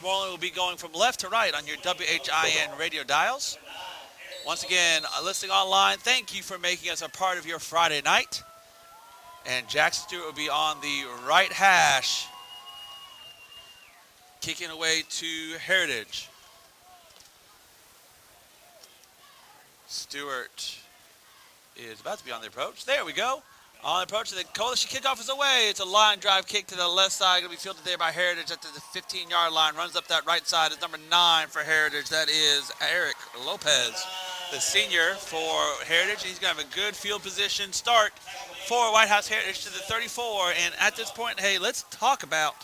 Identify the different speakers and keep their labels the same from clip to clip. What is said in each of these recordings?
Speaker 1: Westmoreland will be going from left to right on your WHIN radio dials. Once again, listening online, thank you for making us a part of your Friday night. And Jackson Stewart will be on the right hash, kicking away to Heritage. Stewart is about to be on the approach. There we go. On the approach, the coalition kickoff is away. It's a line drive kick to the left side. Going to be fielded there by Heritage at the 15-yard line. Runs up that right side. It's number 9 for Heritage. That is Eric Lopez, the senior for Heritage. He's going to have a good field position start for White House Heritage to the 34. And at this point, hey, let's talk about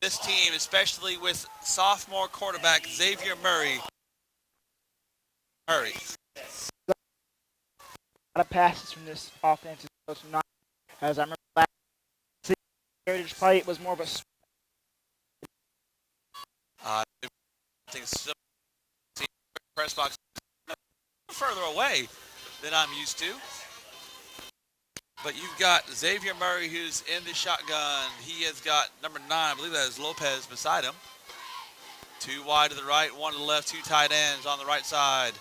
Speaker 1: this team, especially with sophomore quarterback Xavier Murray.
Speaker 2: A lot of passes from this offense. As I remember last season, Heritage play, it was more of a
Speaker 1: I think press box further away than I'm used to. But you've got Xavier Murray, who's in the shotgun. He has got number 9, I believe that is Lopez, beside him. 2 wide to the right, 1 to the left, 2 tight ends on the right side.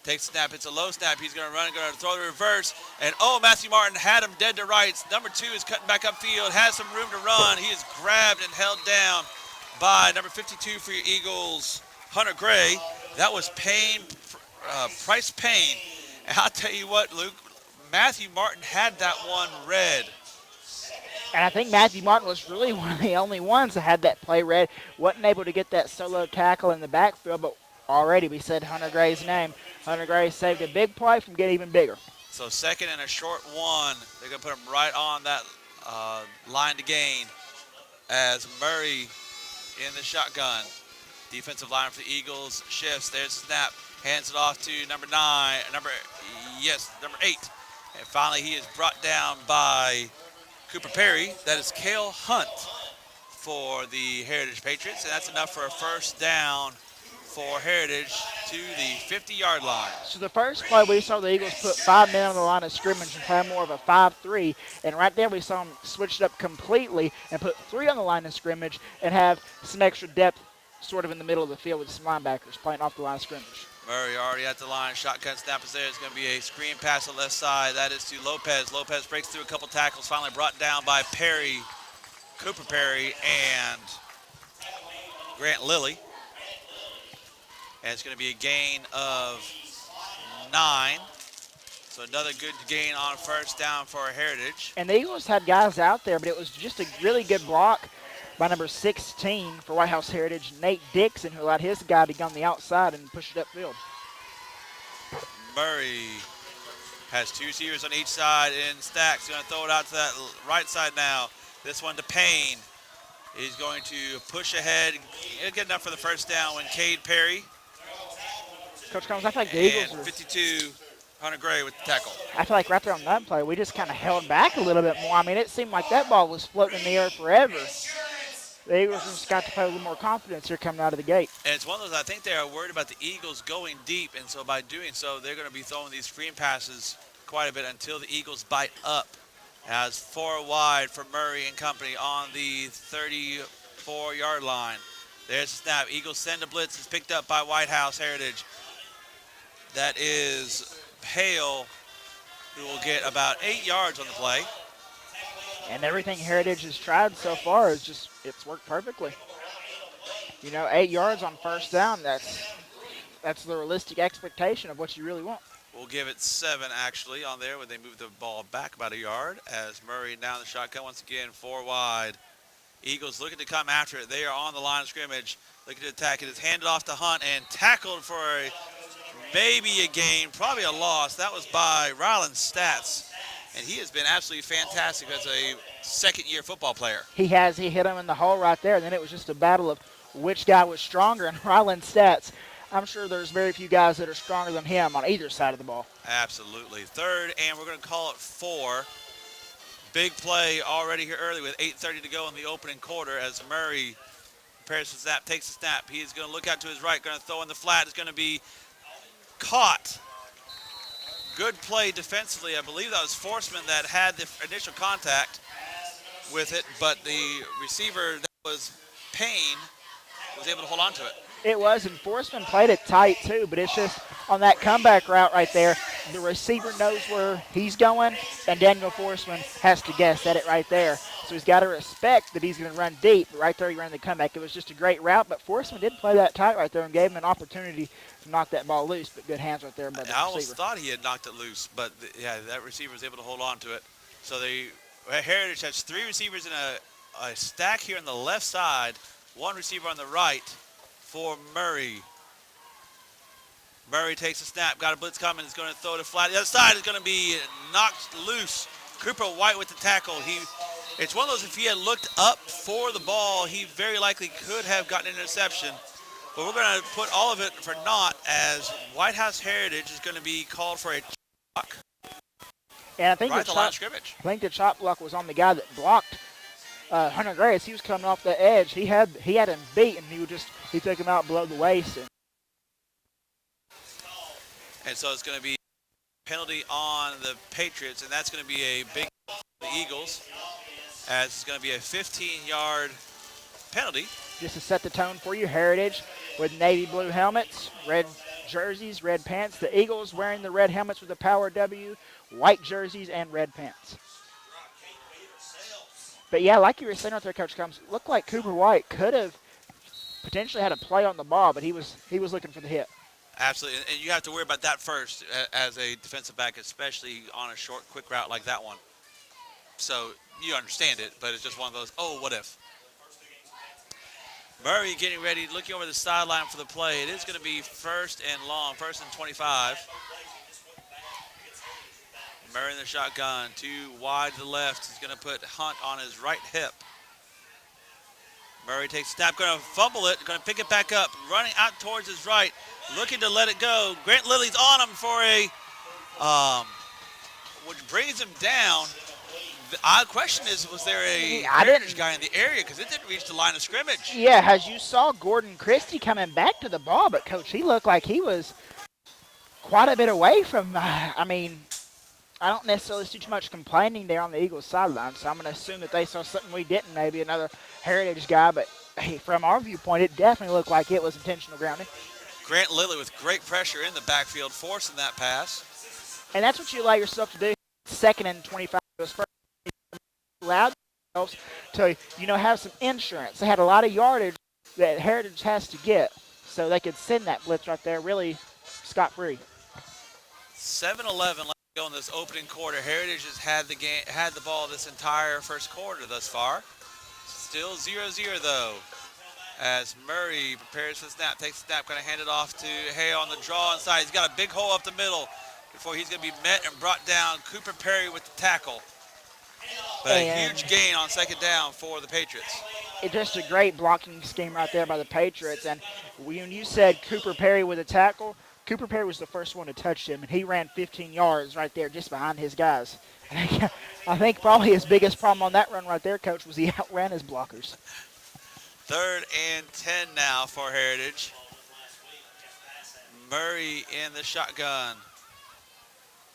Speaker 1: Takes a snap, it's a low snap. He's going to run, going to throw the reverse. And Matthew Martin had him dead to rights. Number 2 is cutting back upfield, has some room to run. He is grabbed and held down by number 52 for your Eagles, Hunter Gray. That was Price Payne. And I'll tell you what, Luke, Matthew Martin had that one read.
Speaker 2: And I think Matthew Martin was really one of the only ones that had that play read. Wasn't able to get that solo tackle in the backfield, but already we said Hunter Gray's name. Hunter Gray saved a big play from getting even bigger.
Speaker 1: So second and a short 1. They're going to put him right on that line to gain as Murray in the shotgun. Defensive line for the Eagles shifts. There's the snap. Hands it off to number 8. And finally he is brought down by Cooper Perry. That is Cale Hunt for the Heritage Patriots. And that's enough for a first down for Heritage to the 50-yard line.
Speaker 2: So the first play we saw the Eagles put 5 men on the line of scrimmage and play more of a 5-3. And right there we saw them switch it up completely and put 3 on the line of scrimmage and have some extra depth sort of in the middle of the field with some linebackers playing off the line of scrimmage.
Speaker 1: Murray already at the line. Shotgun snap is there. It's going to be a screen pass on the left side. That is to Lopez. Lopez breaks through a couple tackles, finally brought down by Perry, Cooper Perry, and Grant Lilly. And it's going to be a gain of 9. So another good gain on first down for Heritage.
Speaker 2: And the Eagles had guys out there, but it was just a really good block by number 16 for White House Heritage, Nate Dixon, who allowed his guy to go on the outside and push it upfield.
Speaker 1: Murray has 2 receivers on each side in stacks. He's going to throw it out to that right side now. This one to Payne. He's going to push ahead. He'll get enough for the first down when Cade Perry.
Speaker 2: Coach Combs, I feel like the Eagles
Speaker 1: and 52, Hunter Gray with the tackle.
Speaker 2: I feel like right there on that play, we just kind of held back a little bit more. I mean, it seemed like that ball was floating in the air forever. The Eagles just got to play a little more confidence here coming out of the gate.
Speaker 1: And it's one of those, I think they are worried about the Eagles going deep, and so by doing so, they're going to be throwing these screen passes quite a bit until the Eagles bite up. As 4 wide for Murray and company on the 34-yard line. There's the snap. Eagles send a blitz. It's picked up by White House Heritage. That is Hale, who will get about 8 yards on the play.
Speaker 2: And everything Heritage has tried so far is just, it's worked perfectly. 8 yards on first down, that's the realistic expectation of what you really want.
Speaker 1: We'll give it 7 actually on there when they move the ball back about a yard as Murray down the shotgun once again, 4 wide. Eagles looking to come after it. They are on the line of scrimmage, looking to attack it. It's handed off to Hunt and tackled for maybe a gain, probably a loss. That was by Ryland Stats, and he has been absolutely fantastic as a second-year football player.
Speaker 2: He has. He hit him in the hole right there, and then it was just a battle of which guy was stronger, and Ryland Stats, I'm sure there's very few guys that are stronger than him on either side of the ball.
Speaker 1: Absolutely. 3rd, and we're going to call it 4. Big play already here early with 8:30 to go in the opening quarter as Murray prepares for snap, takes the snap. He is going to look out to his right, going to throw in the flat. It's going to be caught. Good play defensively. I believe that was Forsman that had the initial contact with it, but the receiver that was Payne was able to hold on to it.
Speaker 2: It was, and Forsman played it tight too, but it's just on that comeback route right there, the receiver knows where he's going, and Daniel Forsman has to guess at it right there. So he's got to respect that he's going to run deep, but right there he ran the comeback. It was just a great route, but Forsman did play that tight right there and gave him an opportunity to knock that ball loose, but good hands right there by the receiver.
Speaker 1: I almost thought he had knocked it loose, but yeah, that receiver was able to hold on to it. So Heritage has 3 receivers in a stack here on the left side, 1 receiver on the right for Murray. Murray takes a snap, got a blitz coming, is going to throw it flat. The other side is going to be knocked loose. Cooper White with the tackle. It's one of those, if he had looked up for the ball, he very likely could have gotten an interception. But we're going to put all of it for naught as White House Heritage is going to be called for a chop.
Speaker 2: And I think
Speaker 1: right at the line of scrimmage.
Speaker 2: I think the chop block was on the guy that blocked Hunter Gray. As he was coming off the edge, he had him beat, and he took him out below the waist.
Speaker 1: And so it's going to be a penalty on the Patriots, and that's going to be a big for the Eagles, as it's going to be a 15-yard penalty.
Speaker 2: Just to set the tone for you, Heritage with navy blue helmets, red jerseys, red pants. The Eagles wearing the red helmets with the Power W, white jerseys, and red pants. But yeah, like you were saying out there, Coach Combs, looked like Cooper White could have potentially had a play on the ball, but he was looking for the hit.
Speaker 1: Absolutely, and you have to worry about that first as a defensive back, especially on a short, quick route like that one. So you understand it, but it's just one of those, oh, what if? Murray getting ready, looking over the sideline for the play. It is going to be first and long, first and 25. Murray in the shotgun, 2 wide to the left. He's going to put Hunt on his right hip. Murray takes a snap, going to fumble it, going to pick it back up, running out towards his right, looking to let it go. Grant Lilly's on him for which brings him down. The odd question is, was there a Heritage guy in the area, because it didn't reach the line of scrimmage?
Speaker 2: Yeah, as you saw Gordon Christie coming back to the ball, but Coach, he looked like he was quite a bit away from, I don't necessarily see too much complaining there on the Eagles sideline, so I'm going to assume that they saw something we didn't, maybe another Heritage guy, but hey, from our viewpoint, it definitely looked like it was intentional grounding.
Speaker 1: Grant Lilly with great pressure in the backfield, forcing that pass.
Speaker 2: And that's what you allow yourself to do. 2nd and 25 was first. Allowed themselves to, have some insurance. They had a lot of yardage that Heritage has to get, so they could send that blitz right there really scot-free.
Speaker 1: 7-11 left to go in this opening quarter. Heritage has had the ball this entire first quarter thus far. Still 0-0 though, as Murray prepares for the snap, takes the snap, going to hand it off to Hale on the draw inside. He's got a big hole up the middle before he's going to be met and brought down. Cooper Perry with the tackle. But a huge gain on 2nd down for the Patriots.
Speaker 2: It's just a great blocking scheme right there by the Patriots. And when you said Cooper Perry with a tackle, Cooper Perry was the first one to touch him, and he ran 15 yards right there just behind his guys. I think probably his biggest problem on that run right there, Coach, was he outran his blockers.
Speaker 1: 3rd and 10 now for Heritage. Murray in the shotgun.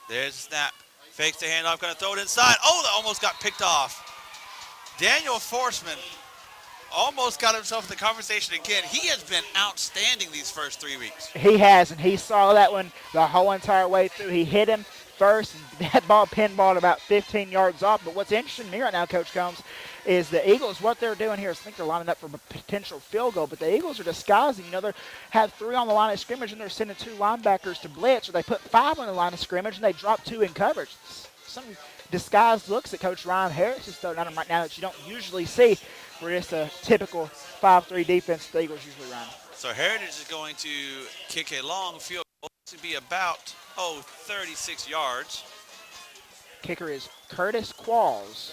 Speaker 1: There's the snap. Fakes the handoff, going to throw it inside. Oh, that almost got picked off. Daniel Forsman almost got himself in the conversation again. He has been outstanding these first 3 weeks.
Speaker 2: He has, and he saw that one the whole entire way through. He hit him first, and that ball pinballed about 15 yards off. But what's interesting to me right now, Coach Combs, is the Eagles, what they're doing here is I think they're lining up for a potential field goal, but the Eagles are disguising. They have 3 on the line of scrimmage, and they're sending 2 linebackers to blitz, or they put 5 on the line of scrimmage, and they drop 2 in coverage. Some disguised looks that Coach Ryan Harris is throwing at them right now that you don't usually see. We're just a typical 5-3 defense the Eagles usually run.
Speaker 1: So Heritage is going to kick a long field goal to be about, 36 yards.
Speaker 2: Kicker is Curtis Qualls.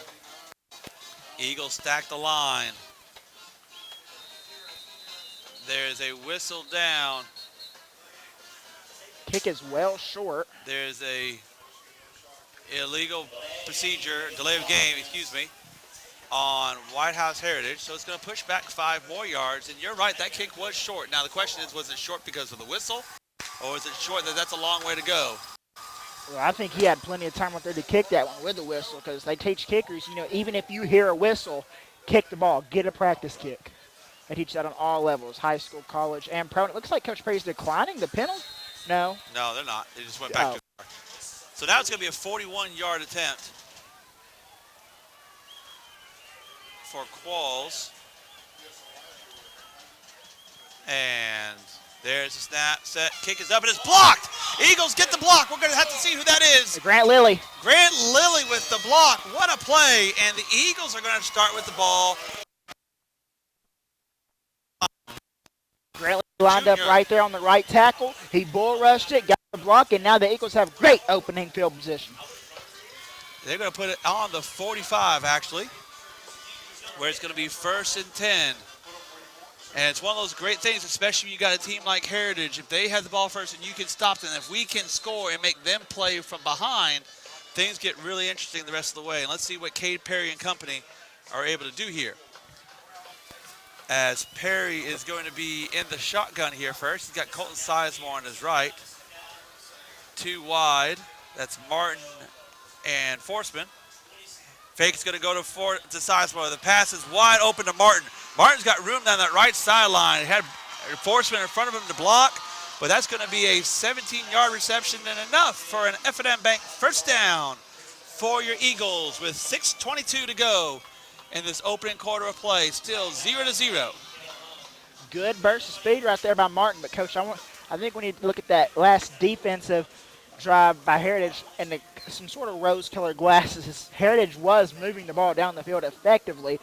Speaker 1: Eagles stack the line. There's a whistle down.
Speaker 2: Kick is well short.
Speaker 1: There's a illegal delay of game, on White House Heritage. So it's going to push back 5 more yards. And you're right, that kick was short. Now the question is, was it short because of the whistle? Or is it short that that's a long way to go?
Speaker 2: Well, I think he had plenty of time out there to kick that one with the whistle, because they teach kickers, even if you hear a whistle, kick the ball, get a practice kick. They teach that on all levels, high school, college, and pro. And it looks like Coach Perry's declining the penalty. No.
Speaker 1: No, they're not. They just went back
Speaker 2: Oh.
Speaker 1: too far. So now it's going to be a 41-yard attempt for Qualls. And there's the snap, set, kick is up, and it's blocked. Eagles get the block. We're going to have to see who that is.
Speaker 2: Grant Lilly.
Speaker 1: Grant Lilly with the block. What a play. And the Eagles are going to start with the ball.
Speaker 2: Grant Lilly lined up right there on the right tackle. He bull rushed it, got the block, and now the Eagles have great opening field position.
Speaker 1: They're going to put it on the 45, actually, where it's going to be 1st and 10. And it's one of those great things, especially when you got a team like Heritage. If they have the ball first and you can stop them, if we can score and make them play from behind, things get really interesting the rest of the way. And let's see what Cade Perry and company are able to do here. As Perry is going to be in the shotgun here first. He's got Colton Sizemore on his right. 2 wide. That's Martin and Forsman. Fake is going to go to Sizemore. The pass is wide open to Martin. Martin's got room down that right sideline. He had Forsman in front of him to block, but that's going to be a 17-yard reception and enough for an F&M Bank first down for your Eagles with 6:22 to go in this opening quarter of play. Still 0-0.
Speaker 2: Good burst of speed right there by Martin, but Coach, I think we need to look at that last defensive drive by Heritage and some sort of rose-colored glasses. Heritage was moving the ball down the field effectively,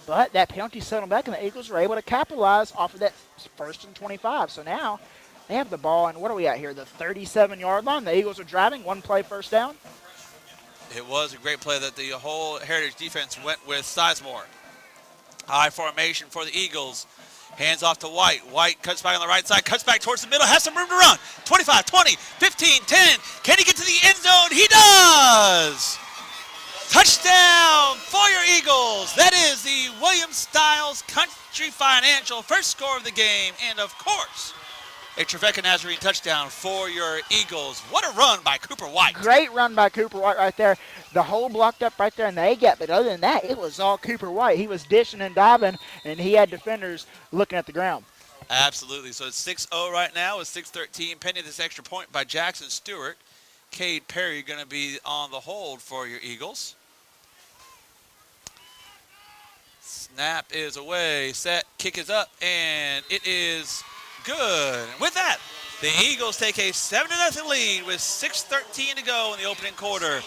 Speaker 2: but that penalty set them back, and the Eagles were able to capitalize off of that 1st and 25. So now they have the ball, and what are we at here? The 37-yard line. The Eagles are driving. 1 play, first down.
Speaker 1: It was a great play that the whole Heritage defense went with Sizemore. High formation for the Eagles. Hands off to White. White cuts back on the right side, cuts back towards the middle, has some room to run. 25, 20, 15, 10. Can he get to the end zone? He does! Touchdown for your Eagles. That is the William Stiles Country Financial first score of the game. And, of course, a Trevecca Nazarene touchdown for your Eagles. What a run by Cooper White.
Speaker 2: Great run by Cooper White right there. The hole blocked up right there in the A-gap, but other than that, it was all Cooper White. He was dishing and diving, and he had defenders looking at the ground.
Speaker 1: Absolutely. So it's 6-0 right now with 6:13 pending this extra point by Jackson Stewart. Cade Perry going to be on the hold for your Eagles. Snap is away. Set. Kick is up, and it is good. And with that, the Eagles take a 7-0 lead with 6:13 to go in the opening quarter.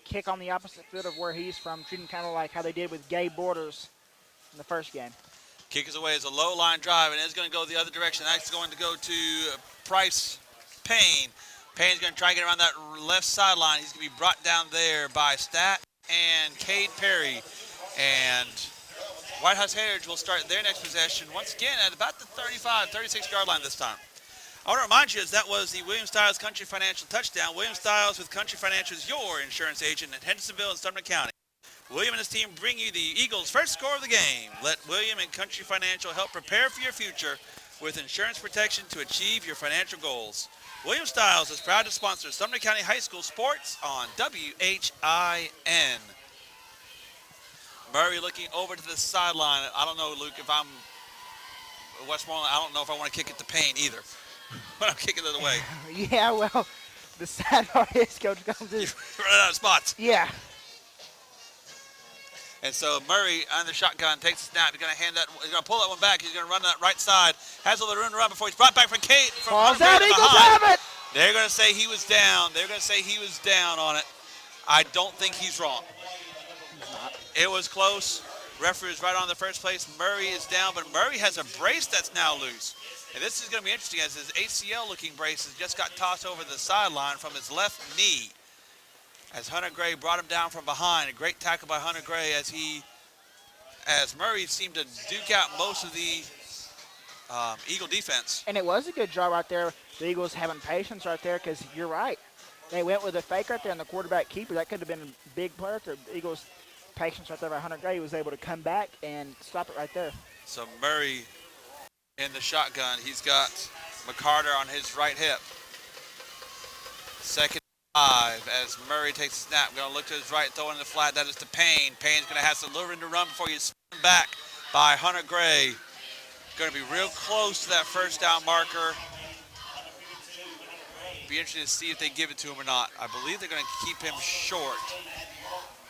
Speaker 2: Kick on the opposite foot of where he's from, treating kind of like how they did with Gabe Borders in the first game.
Speaker 1: Kick is away. It's a low line drive, and it's going to go the other direction. That's going to go to Price Payne. Payne's going to try and get around that left sideline. He's going to be brought down there by Stat and Cade Perry. And White House Heritage will start their next possession once again at about the 35, 36-yard line this time. I want to remind you, as that was the William Stiles Country Financial touchdown. William Stiles with Country Financial is your insurance agent in Hendersonville and Sumner County. William and his team bring you the Eagles' first score of the game. Let William and Country Financial help prepare for your future with insurance protection to achieve your financial goals. William Stiles is proud to sponsor Sumner County High School sports on WHIN. Murray looking over to the sideline. I don't know, Luke, if I'm Westmoreland, I don't know if I want to kick it to Payne either. But I'm kicking it away.
Speaker 2: Yeah, well, the sad part is, Coach Combs is
Speaker 1: You're running out of spots.
Speaker 2: Yeah.
Speaker 1: And so Murray on the shotgun takes the snap. He's going to hand that. He's going to pull that one back. He's going to run that right side. Has a little room to run before he's brought back from Kate.
Speaker 2: Falls out. Eagles have it.
Speaker 1: They're going to say he was down. They're going to say he was down on it. I don't think he's wrong. It was close. Referee is right on the first place. Murray is down, but Murray has a brace that's now loose. And this is going to be interesting as his ACL-looking brace has just got tossed over the sideline from his left knee. As Hunter Gray brought him down from behind. A great tackle by Hunter Gray as Murray seemed to duke out most of the Eagle defense.
Speaker 2: And it was a good job right there. The Eagles having patience right there because you're right. They went with a fake right there and the quarterback keeper. That could have been a big play right there. The Eagles' patience right there by Hunter Gray was able to come back and stop it right there.
Speaker 1: So Murray in the shotgun. He's got McCarter on his right hip. Second 5 as Murray takes a snap. Going to look to his right, throwing the flat. That is to Payne. Payne's going to have some little room to run before you spin back by Hunter Gray. Going to be real close to that first down marker. Be interesting to see if they give it to him or not. I believe they're going to keep him short.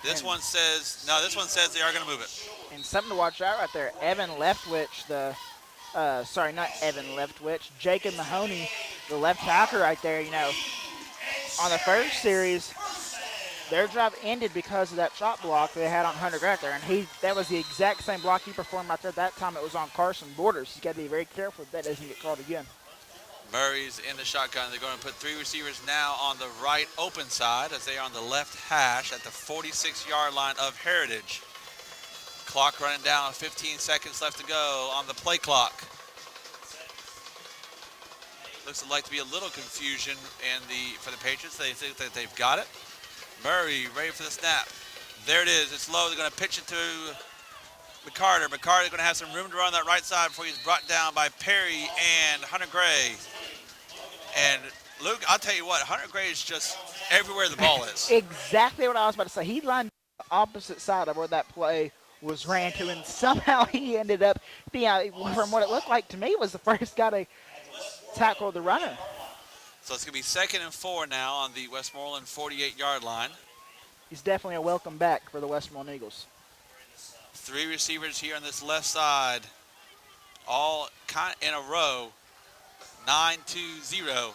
Speaker 1: This one says they are going to move it.
Speaker 2: And something to watch out right there. Evan Leftwich, sorry, not Evan Leftwich, Jacob Mahoney, the left tackle right there, on the first series, their drive ended because of that chop block they had on Hunter Gray right there. And that was the exact same block he performed right there. That time it was on Carson Borders. He's got to be very careful that doesn't get called again.
Speaker 1: Murray's in the shotgun. They're going to put 3 receivers now on the right open side as they are on the left hash at the 46-yard line of Heritage. Clock running down, 15 seconds left to go on the play clock. Looks like to be a little confusion for the Patriots. They think that they've got it. Murray ready for the snap. There it is. It's low. They're going to pitch it to McCarter. McCarter's going to have some room to run that right side before he's brought down by Perry and Hunter Gray. And Luke, I'll tell you what, Hunter Gray is just everywhere the ball is.
Speaker 2: Exactly what I was about to say. He lined the opposite side of where that play was ran to, and somehow he ended up being, from what it looked like to me, was the first guy to tackle the runner.
Speaker 1: So it's going to be 2nd and 4 now on the Westmoreland 48-yard line.
Speaker 2: He's definitely a welcome back for the Westmoreland Eagles.
Speaker 1: 3 receivers here on this left side, all kind of in a row. 9-2-0.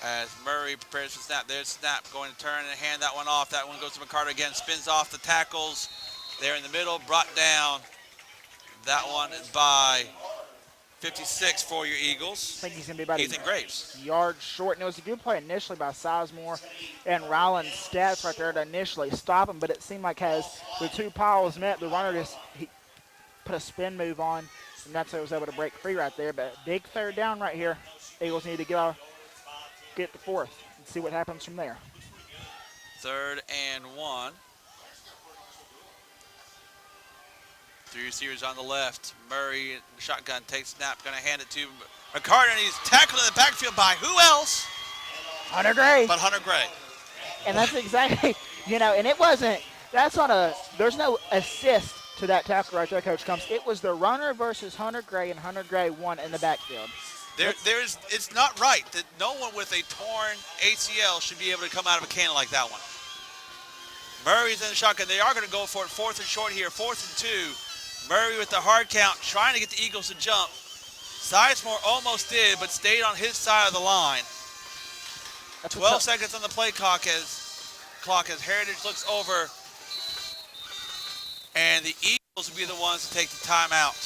Speaker 1: As Murray prepares for snap. There's snap, going to turn and hand that one off. That one goes to McCarter again, spins off the tackles. There in the middle, brought down. That one is by 56 for your Eagles.
Speaker 2: I think he's going to be about
Speaker 1: Ethan Graves.
Speaker 2: Yard short. And it was a good play initially by Sizemore and Ryland Stats right there to initially stop him, but it seemed like as the 2 piles met, the runner he put a spin move on, and that's how he was able to break free right there. But big 3rd down right here. Eagles need to get the 4th and see what happens from there.
Speaker 1: 3rd and 1. 3 receivers on the left. Murray in the shotgun takes snap, going to hand it to McCarter, and he's tackled in the backfield by who else?
Speaker 2: Hunter Gray.
Speaker 1: But Hunter Gray.
Speaker 2: And that's exactly, and it wasn't, there's no assist to that tackle right there, Coach Combs. It was the runner versus Hunter Gray, and Hunter Gray won in the backfield.
Speaker 1: It's not right that no one with a torn ACL should be able to come out of a cannon like that one. Murray's in the shotgun. They are going to go for it. 4th and short here. 4th and 2. Murray with the hard count, trying to get the Eagles to jump. Sizemore almost did, but stayed on his side of the line. 12 seconds on the play clock as Heritage looks over. And the Eagles will be the ones to take the timeout.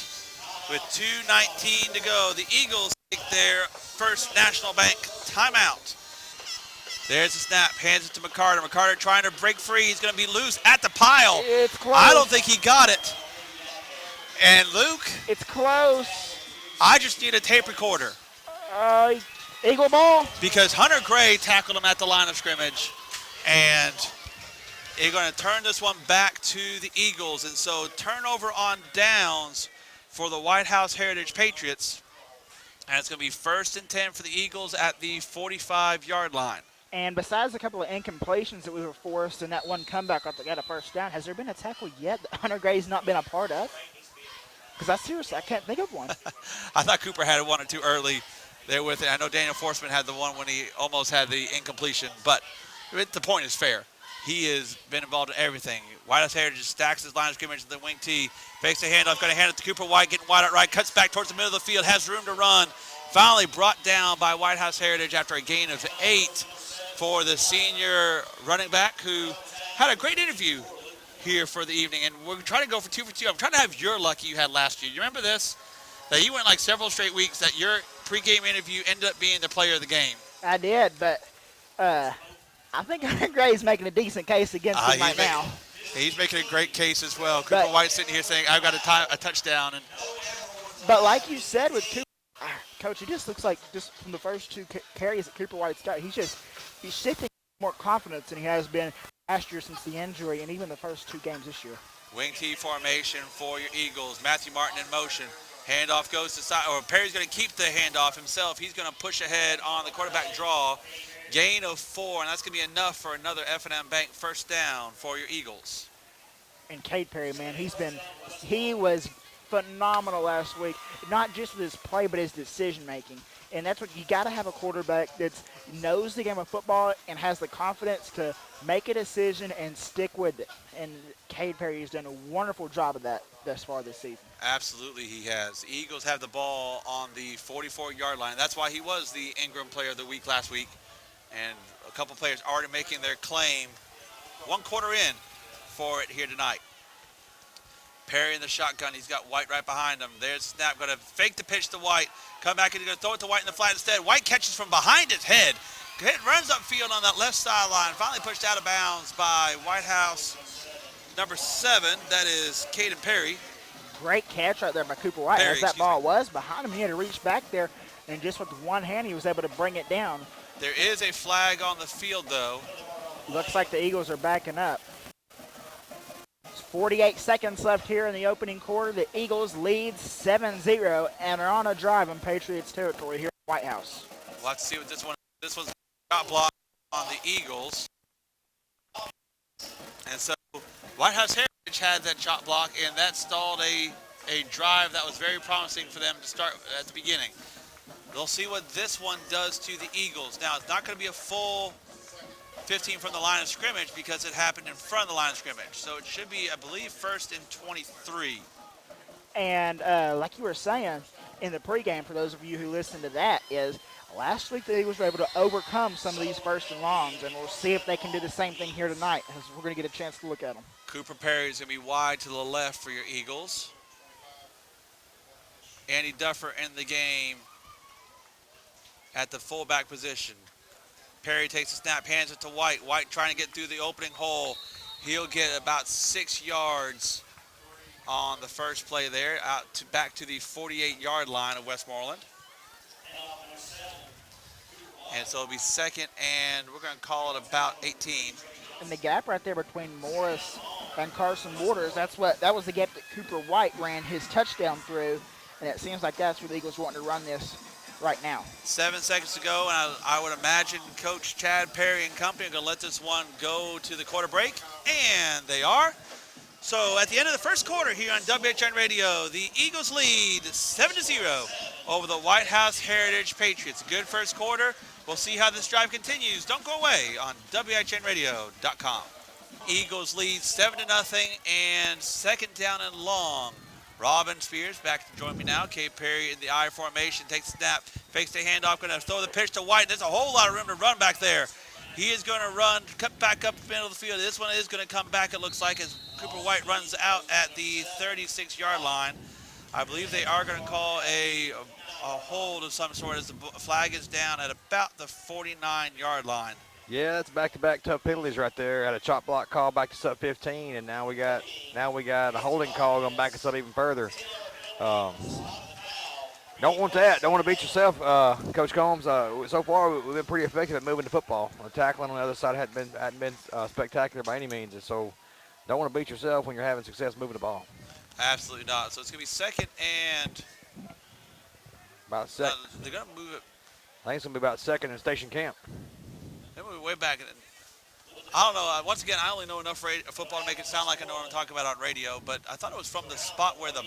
Speaker 1: With 2:19 to go, the Eagles take their first National Bank timeout. There's the snap, hands it to McCarter. McCarter trying to break free. He's going to be loose at the pile.
Speaker 2: It's close.
Speaker 1: I don't think he got it. And Luke?
Speaker 2: It's close.
Speaker 1: I just need a tape recorder.
Speaker 2: Eagle ball.
Speaker 1: Because Hunter Gray tackled him at the line of scrimmage. And they're going to turn this one back to the Eagles. And so turnover on downs for the White House Heritage Patriots. And it's going to be 1st and 10 for the Eagles at the 45-yard line.
Speaker 2: And besides a couple of incompletions that we were forced and that one comeback after they got a 1st down, has there been a tackle yet that Hunter Gray's not been a part of? Because I can't think of one.
Speaker 1: I thought Cooper had one or two early there with it. I know Daniel Forsman had the one when he almost had the incompletion. But the point is fair. He has been involved in everything. White House Heritage stacks his line of scrimmage at the wing tee. Fakes the handoff, going to hand it to Cooper White, getting wide out right, cuts back towards the middle of the field, has room to run. Finally brought down by White House Heritage after a gain of 8 for the senior running back who had a great interview here for the evening. And we're trying to go for 2 for 2. I'm trying to have your lucky you had last year. You remember this? That you went like several straight weeks that your pregame interview ended up being the player of the game.
Speaker 2: I did, but I think Hunter Gray's making a decent case against him right now.
Speaker 1: He's making a great case as well. Cooper White sitting here saying, I've got a touchdown.
Speaker 2: But like you said with Cooper, Coach, he just looks like just from the first 2 carries that Cooper White's got, he's shifting more confidence than he has been last year since the injury and even the first 2 games this year.
Speaker 1: Wing T formation for your Eagles. Matthew Martin in motion. Handoff goes to side, or Perry's going to keep the handoff himself. He's going to push ahead on the quarterback draw. Gain of 4, and that's going to be enough for another F&M Bank 1st down for your Eagles.
Speaker 2: And Cade Perry, man, he was phenomenal last week, not just with his play, but his decision making. And that's what you got to have, a quarterback that knows the game of football and has the confidence to make a decision and stick with it. And Cade Perry has done a wonderful job of that thus far this season.
Speaker 1: Absolutely, he has. The Eagles have the ball on the 44-yard line. That's why he was the Ingram Player of the Week last week. And a couple players already making their claim 1 quarter in for it here tonight. Perry in the shotgun. He's got White right behind him. There's snap. Going to fake the pitch to White. Come back and he's going to throw it to White in the flat instead. White catches from behind his head. Runs upfield on that left sideline. Finally pushed out of bounds by Whitehouse number 7. That is Caden Perry.
Speaker 2: Great catch right there by Cooper White.
Speaker 1: Perry,
Speaker 2: As that ball was behind him, he had to reach back there, and just with one hand, he was able to bring it down.
Speaker 1: There is a flag on the field, though.
Speaker 2: Looks like the Eagles are backing up. 48 seconds left here in the opening quarter. The Eagles lead 7-0 and are on a drive in Patriots territory here at White House.
Speaker 1: We'll have to see what this one is. This one's got blocked on the Eagles. And so White House Heritage had that shot block, and that stalled a drive that was very promising for them to start at the beginning. They'll see what this one does to the Eagles. Now, it's not going to be a full 15 from the line of scrimmage because it happened in front of the line of scrimmage. So it should be, I believe, 1st and 23.
Speaker 2: And like you were saying in the pregame, for those of you who listened to that, is last week the Eagles were able to overcome some of these 1st and longs, and we'll see if they can do the same thing here tonight, as we're going to get a chance to look at them.
Speaker 1: Cooper Perry is going to be wide to the left for your Eagles. Andy Duffer in the game at the fullback position. Perry takes a snap, hands it to White. White trying to get through the opening hole. He'll get about 6 yards on the first play there, back to the 48-yard line of Westmoreland. And so it'll be 2nd, and we're going to call it about 18.
Speaker 2: And the gap right there between Morris and Carson Waters, that was the gap that Cooper White ran his touchdown through, and it seems like that's where the Eagles want to run this right now. 7
Speaker 1: seconds to go, and I would imagine Coach Chad Perry and company are going to let this one go to the quarter break, and they are. So at the end of the first quarter here on WHIN Radio, the Eagles lead 7-0 over the White House Heritage Patriots. Good first quarter. We'll see how this drive continues. Don't go away on WHINradio.com. Eagles lead 7-0, and 2nd down and long. Robin Spears back to join me now. Cade Perry in the I formation, takes a snap, fakes the handoff, going to throw the pitch to White. There's a whole lot of room to run back there. He is going to run, cut back up the middle of the field. This one is going to come back, it looks like, as Cooper White runs out at the 36-yard line. I believe they are going to call a hold of some sort as the flag is down at about the 49-yard line.
Speaker 3: Yeah, that's back-to-back tough penalties right there. Had a chop block call back to sub 15, and now we got a holding call going back us up even further. Don't want that. Don't want to beat yourself, Coach Combs. So far we've been pretty effective at moving the football. The tackling on the other side hadn't been spectacular by any means, and so don't want to beat yourself when you're having success moving the ball.
Speaker 1: Absolutely not. So it's going to be 2nd and
Speaker 3: about 2nd.
Speaker 1: They're going to move it.
Speaker 3: I think it's going to be about 2nd in station camp.
Speaker 1: They move it way back. I don't know. Once again, I only know enough football to make it sound like I know what I'm talking about on radio, but I thought it was from the spot where the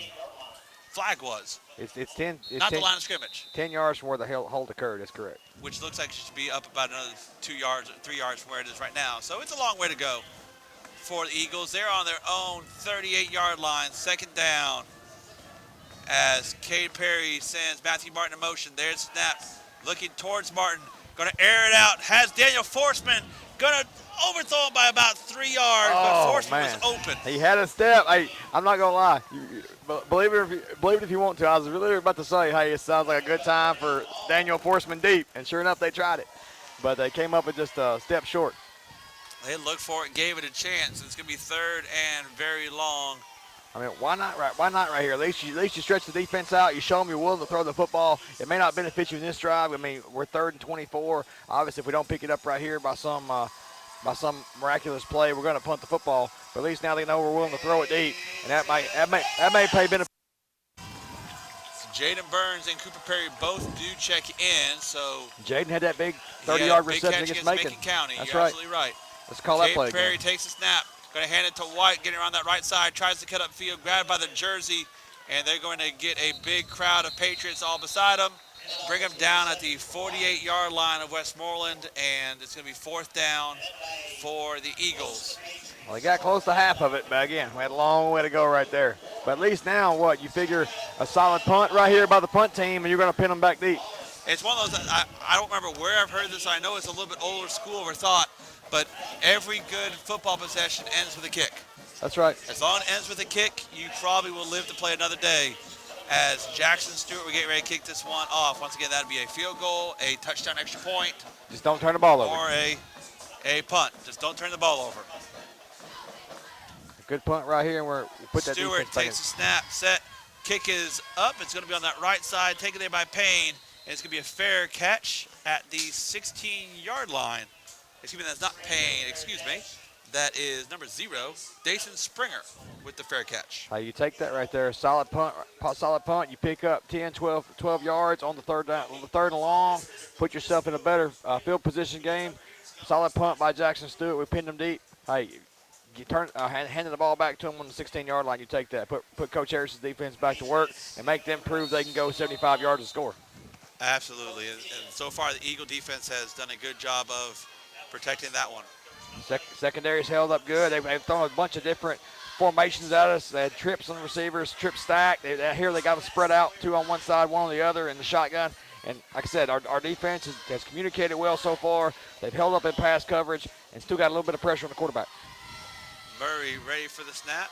Speaker 1: flag was.
Speaker 3: It's 10. It's
Speaker 1: not
Speaker 3: 10,
Speaker 1: the line of scrimmage.
Speaker 3: 10 yards from where the hold occurred. That's correct.
Speaker 1: Which looks like it should be up about another 2 yards or 3 yards from where it is right now. So it's a long way to go for the Eagles. They're on their own 38-yard line, 2nd down, as Cade Perry sends Matthew Martin in motion. There's the snap, looking towards Martin. Going to air it out. Has Daniel Forsman. Going to overthrow him by about 3 yards, but Forsman was open.
Speaker 3: He had a step. Hey, I'm not going to lie. Believe it if you want to. I was really about to say, hey, it sounds like a good time for Daniel Forsman deep. And sure enough, they tried it. But they came up with just a step short.
Speaker 1: They looked for it, gave it a chance. It's going to be 3rd and very long.
Speaker 3: I mean, why not right here? At least you stretch the defense out. You show them you're willing to throw the football. It may not benefit you in this drive. I mean, we're 3rd and 24. Obviously, if we don't pick it up right here by some miraculous play, we're going to punt the football. But at least now they know we're willing to throw it deep, and that may pay benefit.
Speaker 1: Jaden Burns and Cooper Perry both do check in. So
Speaker 3: Jaden had that big 30-yard reception
Speaker 1: against
Speaker 3: Macon
Speaker 1: County.
Speaker 3: That's
Speaker 1: You're
Speaker 3: right.
Speaker 1: absolutely right.
Speaker 3: Let's call that play.
Speaker 1: Jaden Perry
Speaker 3: again.
Speaker 1: takes a snap. Going to hand it to White, getting around that right side, tries to cut up field, grabbed by the jersey and they're going to get a big crowd of Patriots all beside them. Bring them down at the 48-yard line of Westmoreland, and it's going to be 4th down for the Eagles.
Speaker 3: Well, they got close to half of it, but again, we had a long way to go right there. But at least now, you figure a solid punt right here by the punt team, and you're going to pin them back deep.
Speaker 1: It's one of those, I don't remember where I've heard this. I know it's a little bit older school of thought, but every good football possession ends with a kick.
Speaker 3: That's right.
Speaker 1: As long as it ends with a kick, you probably will live to play another day. As Jackson Stewart will get ready to kick this one off. Once again, that would be a field goal, a touchdown extra point.
Speaker 3: Just don't turn the ball over.
Speaker 1: Or a punt. Just don't turn the ball over.
Speaker 3: A good punt right here, and we put that
Speaker 1: Stewart
Speaker 3: defense back
Speaker 1: takes a snap, set, kick is up. It's going to be on that right side, taken there by Payne. And it's going to be a fair catch at the 16-yard line. Excuse me, that's not Payne, excuse me. That is number 0, Dason Springer with the fair catch.
Speaker 3: You take that right there, solid punt. You pick up 10, 12 yards on the third and long. Put yourself in a better field position game. Solid punt by Jackson Stewart. We pinned him deep. Hey, you handed the ball back to him on the 16-yard line. You take that. Put Coach Harris's defense back to work and make them prove they can go 75 yards to score.
Speaker 1: Absolutely, and so far the Eagle defense has done a good job of protecting that one.
Speaker 3: Secondary's held up good. They've thrown a bunch of different formations at us. They had trips on the receivers, trip stack. Here they got them spread out, 2 on one side, 1 on the other in the shotgun. And like I said, our defense has communicated well so far. They've held up in pass coverage and still got a little bit of pressure on the quarterback.
Speaker 1: Murray ready for the snap.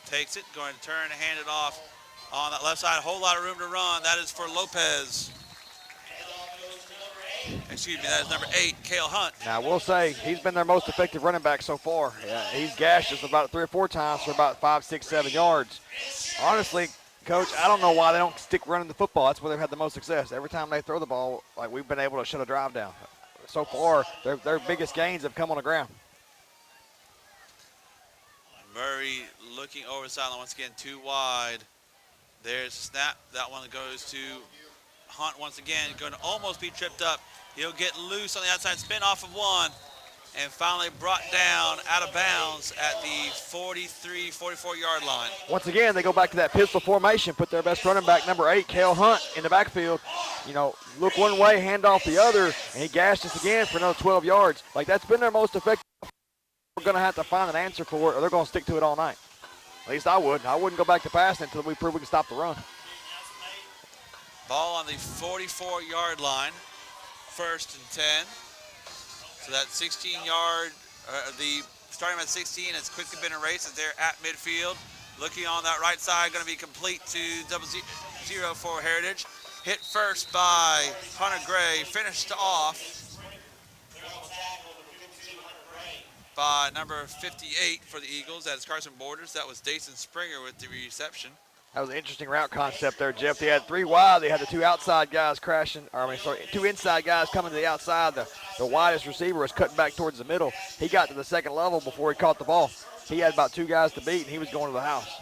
Speaker 1: Takes it, going to turn and hand it off on that left side. A whole lot of room to run. That is for Lopez. Excuse me, that is number 8, Cale Hunt.
Speaker 3: Now, I will say, he's been their most effective running back so far. He's gashed us about 3 or 4 times for about 5, 6, 7 yards. Honestly, Coach, I don't know why they don't stick running the football. That's where they've had the most success. Every time they throw the ball, we've been able to shut a drive down. So far, their biggest gains have come on the ground.
Speaker 1: Murray looking over the sideline once again, 2 wide. There's a snap. That one goes to Hunt once again. Going to almost be tripped up. He'll get loose on the outside, spin off of 1, and finally brought down out of bounds at the 43, 44-yard line.
Speaker 3: Once again, they go back to that pistol formation, put their best running back, number 8, Cale Hunt, in the backfield. Look one way, hand off the other, and he gashed us again for another 12 yards. That's been their most effective. We're going to have to find an answer for it, or they're going to stick to it all night. At least I would. I wouldn't go back to passing until we prove we can stop the run.
Speaker 1: Ball on the 44-yard line, 1st and 10. So that 16-yard, starting at 16, has quickly been erased as they're at midfield. Looking on that right side, going to be complete to 0-0 for Heritage. Hit first by Hunter Gray, finished off by number 58 for the Eagles. That's Carson Borders. That was Dason Springer with the reception.
Speaker 3: That was an interesting route concept there, Jeff. They had 3 wide. They had the 2 outside guys crashing, 2 inside guys coming to the outside. The widest receiver was cutting back towards the middle. He got to the second level before he caught the ball. He had about 2 guys to beat, and he was going to the house.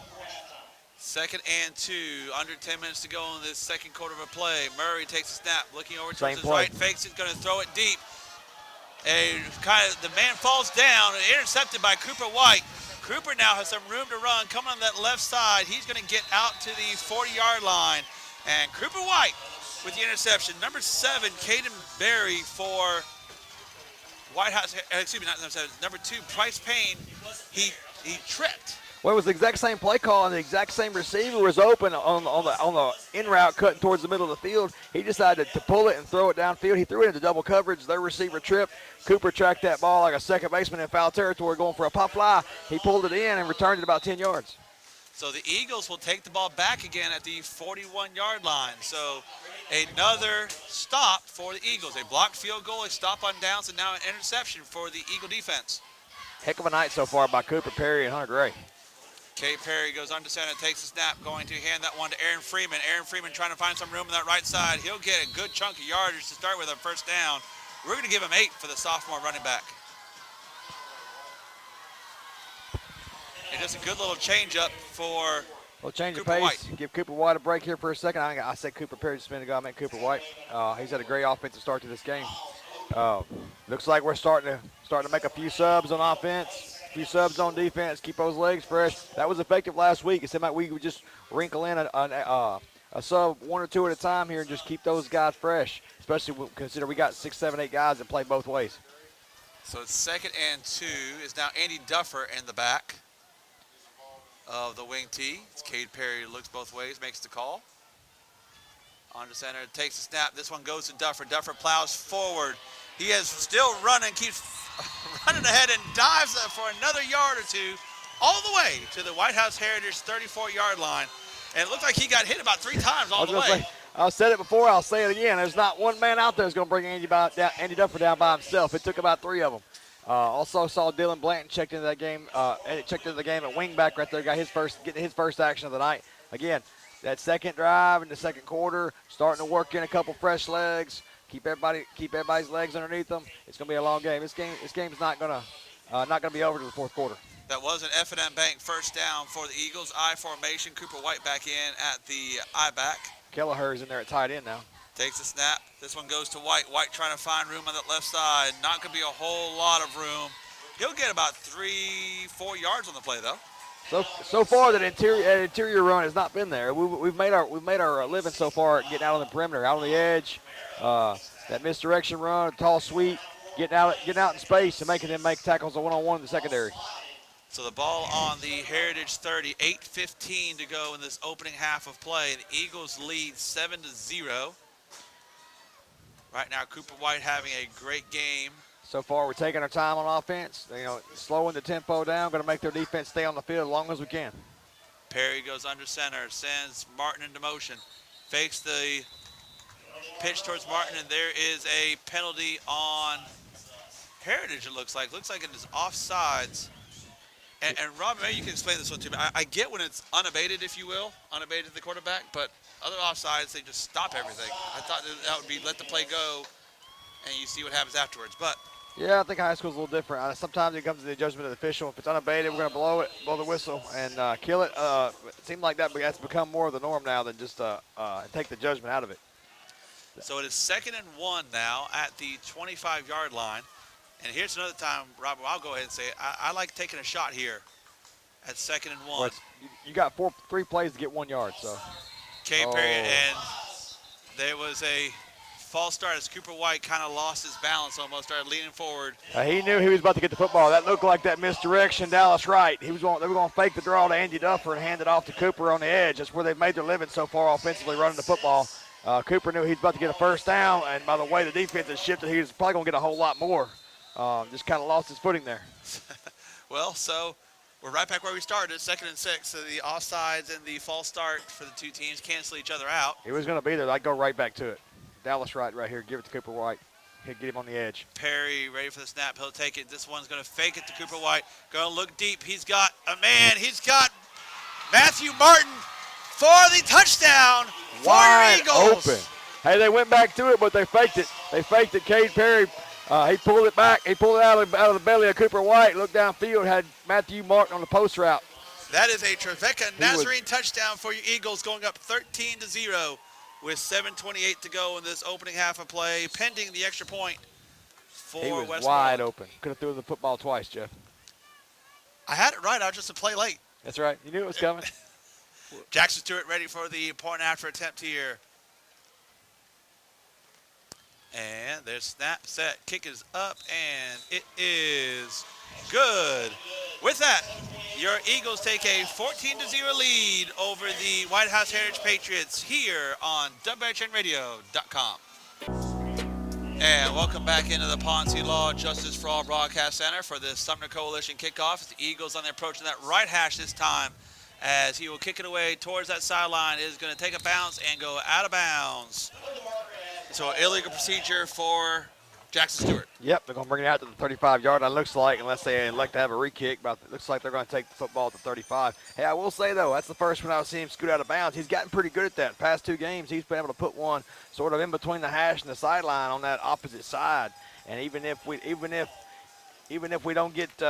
Speaker 1: 2nd and 2, under 10 minutes to go in this second quarter of a play. Murray takes a snap, looking over towards his right, fakes it, going to throw it deep. The man falls down, intercepted by Cooper White. Cooper now has some room to run, coming on that left side. He's going to get out to the 40-yard line. And Cooper White with the interception. Number 7, Caden Berry for White House. Excuse me, not number 7. Number 2, Price Payne. He tripped.
Speaker 3: Well, it was the exact same play call, and the exact same receiver was open on the in route cutting towards the middle of the field. He decided to pull it and throw it downfield. He threw it into double coverage. Their receiver tripped. Cooper tracked that ball like a second baseman in foul territory going for a pop fly. He pulled it in and returned it about 10 yards.
Speaker 1: So the Eagles will take the ball back again at the 41-yard line. So another stop for the Eagles. A blocked field goal, a stop on downs, and now an interception for the Eagle defense.
Speaker 3: Heck of a night so far by Cooper Perry and Hunter Gray.
Speaker 1: Kay Perry goes under center, takes a snap, going to hand that one to Aaron Freeman. Aaron Freeman trying to find some room on that right side. He'll get a good chunk of yardage to start with on 1st down. We're going to give him 8 for the sophomore running back. And just a good little change up for
Speaker 3: change
Speaker 1: Cooper
Speaker 3: of pace.
Speaker 1: White.
Speaker 3: Give Cooper White a break here for a second. I said Cooper Perry just a minute ago. I meant Cooper White. He's had a great offensive start to this game. Looks like we're starting to make a few subs on offense. few subs on defense, keep those legs fresh. That was effective last week. It seemed like we would just wrinkle in a sub 1 or 2 at a time here and just keep those guys fresh, especially consider we got 6, 7, 8 guys that play both ways.
Speaker 1: So it's 2nd and 2. Is now Andy Duffer in the back of the wing tee. It's Cade Perry, looks both ways, makes the call. On to center, takes the snap. This one goes to Duffer. Duffer plows forward. He is still running, keeps running ahead and dives for another yard or two all the way to the White House Heritage 34-yard line. And it looked like he got hit about 3 times all the way.
Speaker 3: I said it before, I'll say it again. There's not one man out there who's going to bring Andy Duffer down by himself. It took about 3 of them. Also saw Dylan Blanton checked into that game. Checked into the game at wingback right there. Got getting his first action of the night. Again, that second drive in the second quarter, starting to work in a couple fresh legs. Keep everybody's legs underneath them. It's going to be a long game. This game's not going to be over to the fourth quarter.
Speaker 1: That was an F&M Bank first down for the Eagles. I formation. Cooper White back in at the I back.
Speaker 3: Kelleher's in there at tight end now.
Speaker 1: Takes the snap. This one goes to White. White trying to find room on that left side. Not going to be a whole lot of room. He'll get about 3-4 yards on the play though.
Speaker 3: So far that interior run has not been there. We've made our living so far getting out on the perimeter, out on the edge. That misdirection run, tall sweep, getting out in space and making them make tackles on one-on-one in the secondary.
Speaker 1: So the ball on the Heritage 30, 8:15 to go in this opening half of play. The Eagles lead 7-0. Right now, Cooper White having a great game.
Speaker 3: So far, we're taking our time on offense. Slowing the tempo down, going to make their defense stay on the field as long as we can.
Speaker 1: Perry goes under center, sends Martin into motion, fakes the pitch towards Martin, and there is a penalty on Heritage. It looks like it is offsides. And Rob, maybe you can explain this one to me. I get when it's unabated, if you will, unabated the quarterback, but other offsides, they just stop everything. I thought that would be let the play go, and you see what happens afterwards. But
Speaker 3: yeah, I think high school's a little different. Sometimes it comes to the judgment of the official. If it's unabated, we're going to blow the whistle and kill it. It seems like that's become more of the norm now than just take the judgment out of it.
Speaker 1: So it is 2nd and 1 now at the 25-yard line. And here's another time, Robert, I'll go ahead and say it. I like taking a shot here at 2nd and 1.
Speaker 3: Well, you got 3 plays to get 1 yard, so.
Speaker 1: Cade Perry, and there was a false start as Cooper White kind of lost his balance, almost started leaning forward.
Speaker 3: He knew he was about to get the football. That looked like that misdirection, Dallas Wright. They were going to fake the draw to Andy Duffer and hand it off to Cooper on the edge. That's where they've made their living so far offensively, running the football. Cooper knew he was about to get a first down, and by the way the defense has shifted, he was probably going to get a whole lot more. Just kind of lost his footing there.
Speaker 1: Well, so we're right back where we started, 2nd and 6. So the offsides and the false start for the two teams cancel each other out.
Speaker 3: He was going to be there. I'd go right back to it. Dallas Wright right here. Give it to Cooper White. He'll get him on the edge.
Speaker 1: Perry ready for the snap. He'll take it. This one's going to fake it to Cooper White. Going to look deep. He's got a man. He's got Matthew Martin for the touchdown for your Eagles.
Speaker 3: Open. Hey, they went back to it, but they faked it. They faked it. Cade Perry. He pulled it back. He pulled it out of the belly of Cooper White. Looked downfield, had Matthew Martin on the post route.
Speaker 1: That is a Trevecca Nazarene touchdown for your Eagles, going up 13-0 with 7:28 to go in this opening half of play, pending the extra point for Westmoreland.
Speaker 3: He was wide open. Could have threw the football twice, Jeff.
Speaker 1: I had it right. I was just a play late.
Speaker 3: That's right. You knew it was coming.
Speaker 1: Jackson Stewart ready for the point after attempt here. And there's snap, set, kick is up, and it is good. With that, your Eagles take a 14-0 lead over the White House Heritage Patriots here on WHINradio.com. And welcome back into the Ponce Law Justice for All Broadcast Center for this Sumner Coalition kickoff. As the Eagles on the approach to that right hash this time, as he will kick it away towards that sideline. It is going to take a bounce and go out of bounds. So illegal procedure for Jackson Stewart.
Speaker 3: Yep, they're going to bring it out to the 35-yard line, looks like, unless they elect to have a re-kick. But it looks like they're going to take the football at the 35. Hey, I will say, though, that's the first one I've seen him scoot out of bounds. He's gotten pretty good at that. Past 2 games, he's been able to put one sort of in between the hash and the sideline on that opposite side. And even if we don't get
Speaker 1: they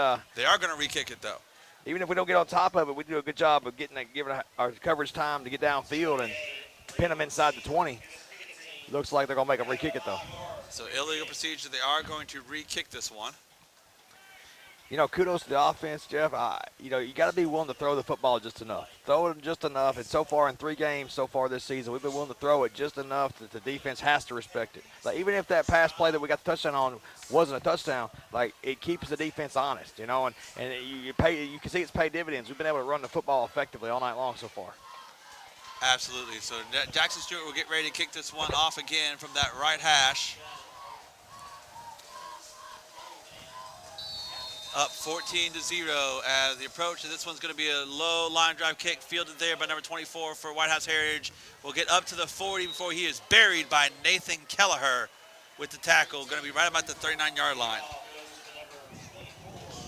Speaker 1: are going to re-kick it, though.
Speaker 3: Even if we don't get on top of it, we do a good job of giving our coverage time to get downfield and pin them inside the 20. Looks like they're going to make them re-kick it, though.
Speaker 1: So illegal procedure, they are going to re-kick this one.
Speaker 3: Kudos to the offense, Jeff. You got to be willing to throw the football just enough. Throw it just enough. And so far in 3 games so far this season, we've been willing to throw it just enough that the defense has to respect it. Like, even if that pass play that we got the touchdown on wasn't a touchdown, like, it keeps the defense honest, and you can see it's paid dividends. We've been able to run the football effectively all night long so far.
Speaker 1: Absolutely. So Jackson Stewart will get ready to kick this one off again from that right hash. Up 14-0 as the approach. And this one's going to be a low line drive kick fielded there by number 24 for White House Heritage. Will get up to the 40 before he is buried by Nathan Kelleher with the tackle. Going to be right about the 39-yard line.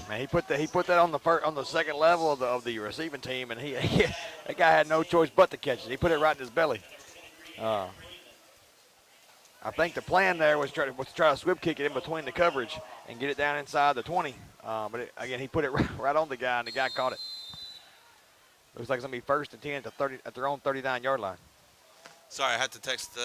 Speaker 3: Man, he put that on the second level of the receiving team, and that guy had no choice but to catch it. He put it right in his belly. I think the plan there was try to squib kick it in between the coverage and get it down inside the 20. But again, he put it right on the guy, and the guy caught it. Looks like it's going to be 1st and 10 at their own 39-yard line.
Speaker 1: Sorry, I had to text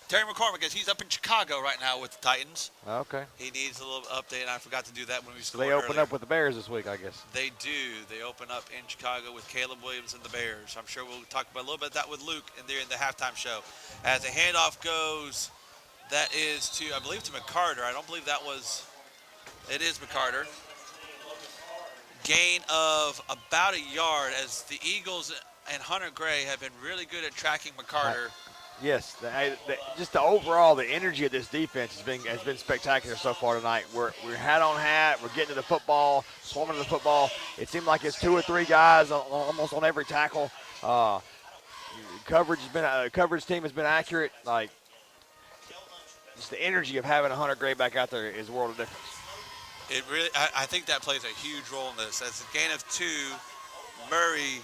Speaker 1: Terry McCormick, because he's up in Chicago right now with the Titans.
Speaker 3: Okay.
Speaker 1: He needs a little update, and I forgot to do that when we
Speaker 3: So
Speaker 1: scored
Speaker 3: they open
Speaker 1: earlier.
Speaker 3: up with the Bears this week, I guess.
Speaker 1: They do. They open up in Chicago with Caleb Williams and the Bears. I'm sure we'll talk about a little bit of that with Luke in the halftime show. As the handoff goes, that is to, I believe, to McCarter. I don't believe it is McCarter. Gain of about a yard, as the Eagles and Hunter Gray have been really good at tracking McCarter.
Speaker 3: Yes, just the overall, the energy of this defense has been spectacular so far tonight. We're hat on hat. We're getting to the football, swarming to the football. It seemed like it's 2 or 3 guys almost on every tackle. Coverage team has been accurate. Like, just the energy of having a Hunter Gray back out there is a world of difference.
Speaker 1: It really, I think that plays a huge role in this. As a gain of 2, Murray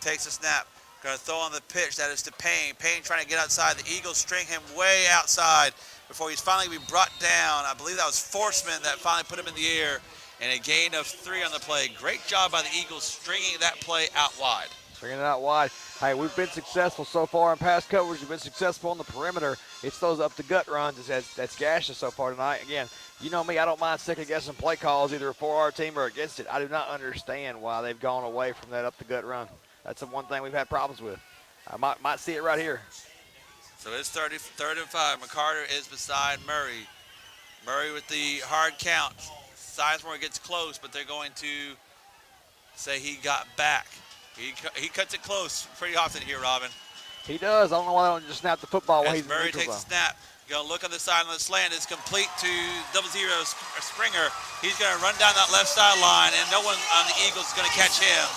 Speaker 1: takes a snap. Going to throw on the pitch. That is to Payne. Payne trying to get outside. The Eagles string him way outside before he's finally going to be brought down. I believe that was Forsman that finally put him in the air. And a gain of 3 on the play. Great job by the Eagles stringing that play out wide.
Speaker 3: Stringing it out wide. Hey, we've been successful so far in pass coverage. We've been successful on the perimeter. It's those up-the-gut runs that's gashed us so far tonight. Again, you know me, I don't mind second-guessing play calls either for our team or against it. I do not understand why they've gone away from that up-the-gut run. That's the one thing we've had problems with. I might see it right here.
Speaker 1: So it's 3rd and 5. McCarter is beside Murray. Murray with the hard count. Sizemore gets close, but they're going to say he got back. He cuts it close pretty often here, Robin.
Speaker 3: He does. I don't know why they don't just snap the football when
Speaker 1: As
Speaker 3: he's
Speaker 1: Murray takes a snap. Going to look on the side on the slant. It's complete to 0-0 Springer. He's going to run down that left sideline, and no one on the Eagles is going to catch him.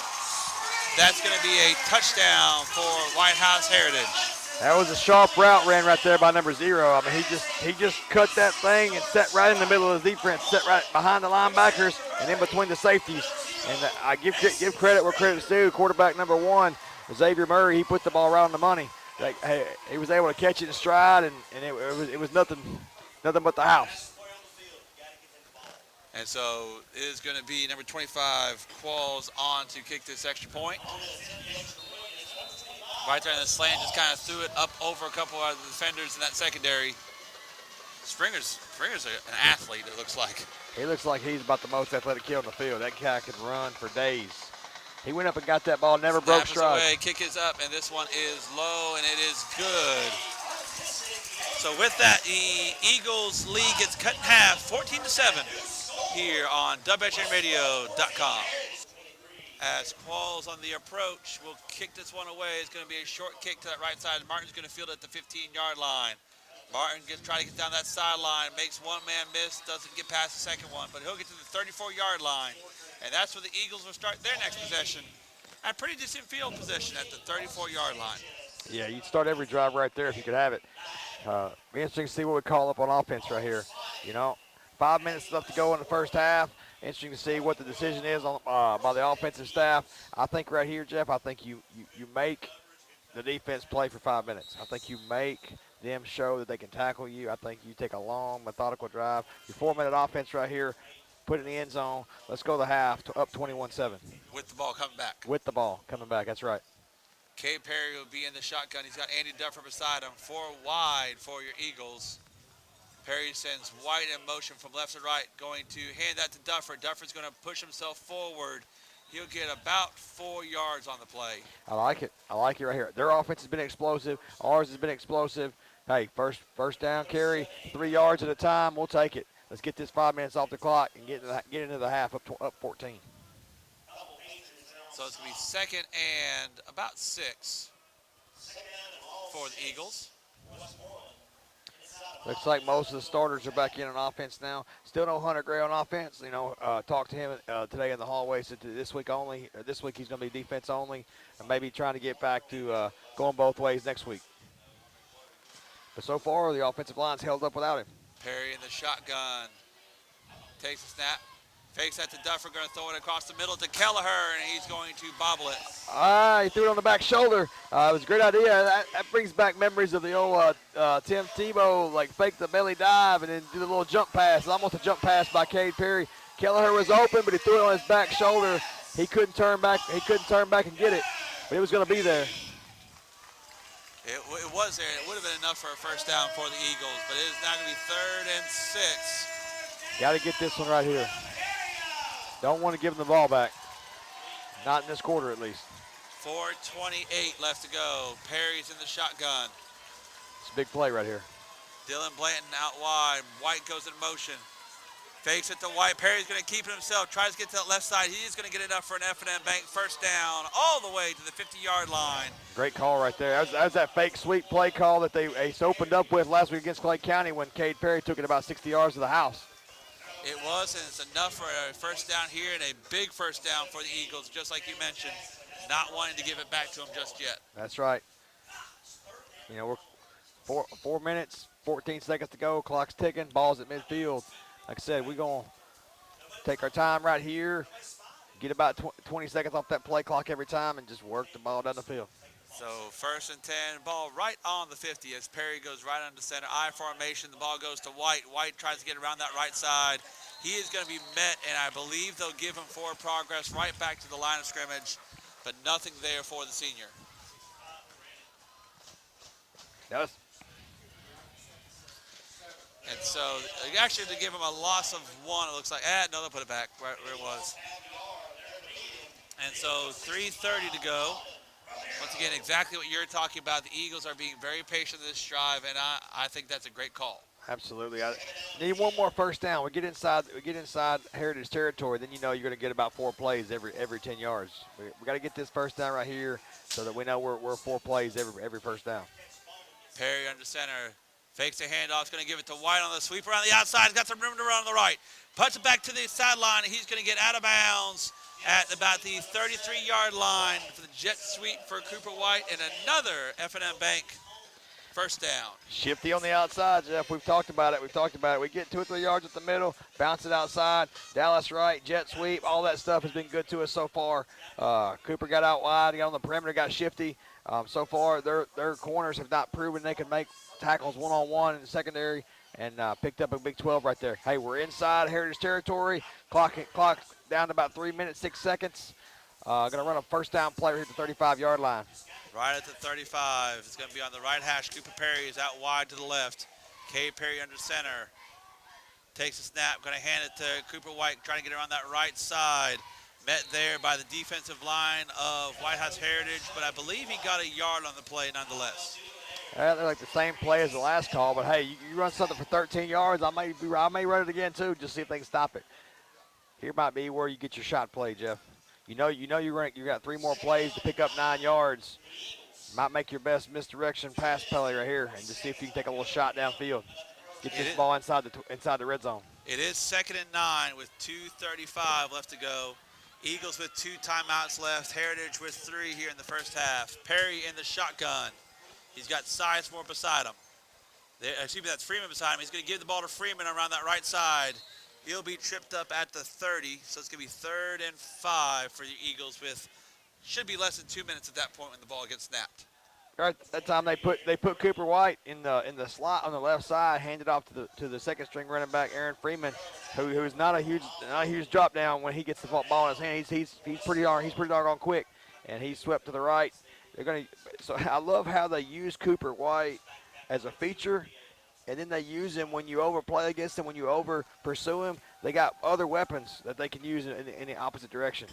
Speaker 1: That's going to be a touchdown for White House Heritage.
Speaker 3: That was a sharp route ran right there by number 0. I mean, he just cut that thing and set right in the middle of the defense, set right behind the linebackers and in between the safeties. And I give credit where credit's due. Quarterback number 1, Xavier Murray, he put the ball right on the money. Like, hey, he was able to catch it in stride, and it was nothing but the house.
Speaker 1: And so it is going to be number 25, Qualls, on to kick this extra point. Right there in the slant, just kind of threw it up over a couple of the defenders in that secondary. Springer's an athlete, it looks like.
Speaker 3: He looks like he's about the most athletic kid on the field. That guy can run for days. He went up and got that ball, never broke stride.
Speaker 1: Away, kick is up, and this one is low, and it is good. So with that, the Eagles lead gets cut in half, 14-7, here on WHINradio.com. As Qualls on the approach will kick this one away. It's going to be a short kick to that right side. Martin's going to field it at the 15-yard line. Martin try to get down that sideline, makes one man miss, doesn't get past the second one, but he'll get to the 34-yard line. And that's where the Eagles will start their next possession. At pretty decent field position at the 34-yard line.
Speaker 3: Yeah, you'd start every drive right there if you could have it. Be interesting to see what we call up on offense right here. 5 minutes left to go in the first half. Interesting to see what the decision is by the offensive staff. I think right here, Jeff, I think you make the defense play for 5 minutes. I think you make them show that they can tackle you. I think you take a long, methodical drive. Your 4-minute offense right here, put it in the end zone. Let's go to the half, up 21-7.
Speaker 1: With the ball coming back.
Speaker 3: With the ball coming back, that's right.
Speaker 1: K. Perry will be in the shotgun. He's got Andy Duffer beside him. 4 wide for your Eagles. Perry sends White in motion from left to right, going to hand that to Duffer. Duffer's going to push himself forward. He'll get about 4 yards on the play.
Speaker 3: I like it. I like it right here. Their offense has been explosive. Ours has been explosive. Hey, first down carry, 3 yards at a time. We'll take it. Let's get this 5 minutes off the clock and get into the half up 14.
Speaker 1: So it's going to be second and about 6 for the Eagles.
Speaker 3: Looks like most of the starters are back in on offense now. Still no Hunter Gray on offense. You know, talked to him today in the hallway. Said this week only. Or this week he's going to be defense only, and maybe trying to get back to going both ways next week. But so far, the offensive line's held up without him.
Speaker 1: Perry in the shotgun. Takes a snap. Fakes that to Duffer. Going to throw it across the middle to Kelleher, and he's going to bobble it.
Speaker 3: He threw it on the back shoulder. It was a great idea. That brings back memories of the old Tim Tebow, like fake the belly dive and then do the little jump pass. Almost a jump pass by Cade Perry. Kelleher was open, but he threw it on his back shoulder. He couldn't turn back. He couldn't turn back and get it, but it was going to be there.
Speaker 1: It was there. It would have been enough for a first down for the Eagles, but it is now going to be 3rd and 6.
Speaker 3: Got to get this one right here. Don't want to give them the ball back. Not in this quarter, at least.
Speaker 1: 4:28 left to go. Perry's in the shotgun.
Speaker 3: It's a big play right here.
Speaker 1: Dylan Blanton out wide. White goes in motion. Fakes it to White. Perry's going to keep it himself. Tries to get to that left side. He's going to get it up for an F&M Bank first down all the way to the 50-yard line.
Speaker 3: Great call right there. That was that fake sweep play call that they opened up with last week against Clay County when Cade Perry took it about 60 yards to the house.
Speaker 1: It was, and it's enough for a first down here and a big first down for the Eagles, just like you mentioned, not wanting to give it back to them just yet.
Speaker 3: That's right. You know, we're 4 minutes, 14 seconds to go. Clock's ticking. Ball's at midfield. Like I said, we're going to take our time right here, get about 20 seconds off that play clock every time, and just work the ball down the field.
Speaker 1: So 1st and 10, ball right on the 50 as Perry goes right under center. I formation, the ball goes to White. White tries to get around that right side. He is going to be met, and I believe they'll give him forward progress right back to the line of scrimmage, but nothing there for the senior.
Speaker 3: Yes.
Speaker 1: And so actually to give him a loss of 1, it looks like. No, they'll put it back right where it was. And so 3:30 to go. Once again, exactly what you're talking about. The Eagles are being very patient this drive, and I think that's a great call.
Speaker 3: Absolutely. I need one more first down. We get inside Heritage territory, then you know you're going to get about 4 plays every 10 yards. We got to get this first down right here so that we know we're 4 plays every first down.
Speaker 1: Perry under center. Fakes a handoff. He's going to give it to White on the sweep around the outside. He's got some room to run on the right. Puts it back to the sideline. He's going to get out of bounds at about the 33-yard line for the jet sweep for Cooper White, and another F&M Bank first down.
Speaker 3: Shifty on the outside, Jeff. We've talked about it. We get 2 or 3 yards at the middle, bounce it outside. Dallas right, jet sweep, all that stuff has been good to us so far. Cooper got out wide, got on the perimeter, got shifty. So far, their corners have not proven they can make tackles one-on-one in the secondary, and picked up a big 12 right there. Hey, we're inside Heritage territory. Clock down to about 3 minutes, 6 seconds. Going to run a first down play here at the 35-yard line.
Speaker 1: Right at the 35. It's going to be on the right hash. Cooper Perry is out wide to the left. Cade Perry under center. Takes a snap. Going to hand it to Cooper White, trying to get around that right side. Met there by the defensive line of White House Heritage, but I believe he got a yard on the play nonetheless.
Speaker 3: They're like the same play as the last call, but hey, you run something for 13 yards, I may run it again too, just see if they can stop it. Here might be where you get your shot play, Jeff. You got 3 more plays to pick up 9 yards. Might make your best misdirection pass play right here, and just see if you can take a little shot downfield. Get this ball inside the red zone.
Speaker 1: It is 2nd and 9 with 2:35 left to go. Eagles with 2 timeouts left. Heritage with 3 here in the first half. Perry in the shotgun. He's got Sizemore beside him. That's Freeman beside him. He's going to give the ball to Freeman around that right side. He'll be tripped up at the 30, so it's going to be 3rd and 5 for the Eagles with should be less than 2 minutes at that point when the ball gets snapped.
Speaker 3: Right, that time they put Cooper White in the slot on the left side, handed off to the second string running back Aaron Freeman, who is not a huge drop down when he gets the ball in his hand. He's pretty doggone quick, and he's swept to the right. So I love how they use Cooper White as a feature and then they use him when you overplay against him, when you over pursue him. They got other weapons that they can use in the opposite direction.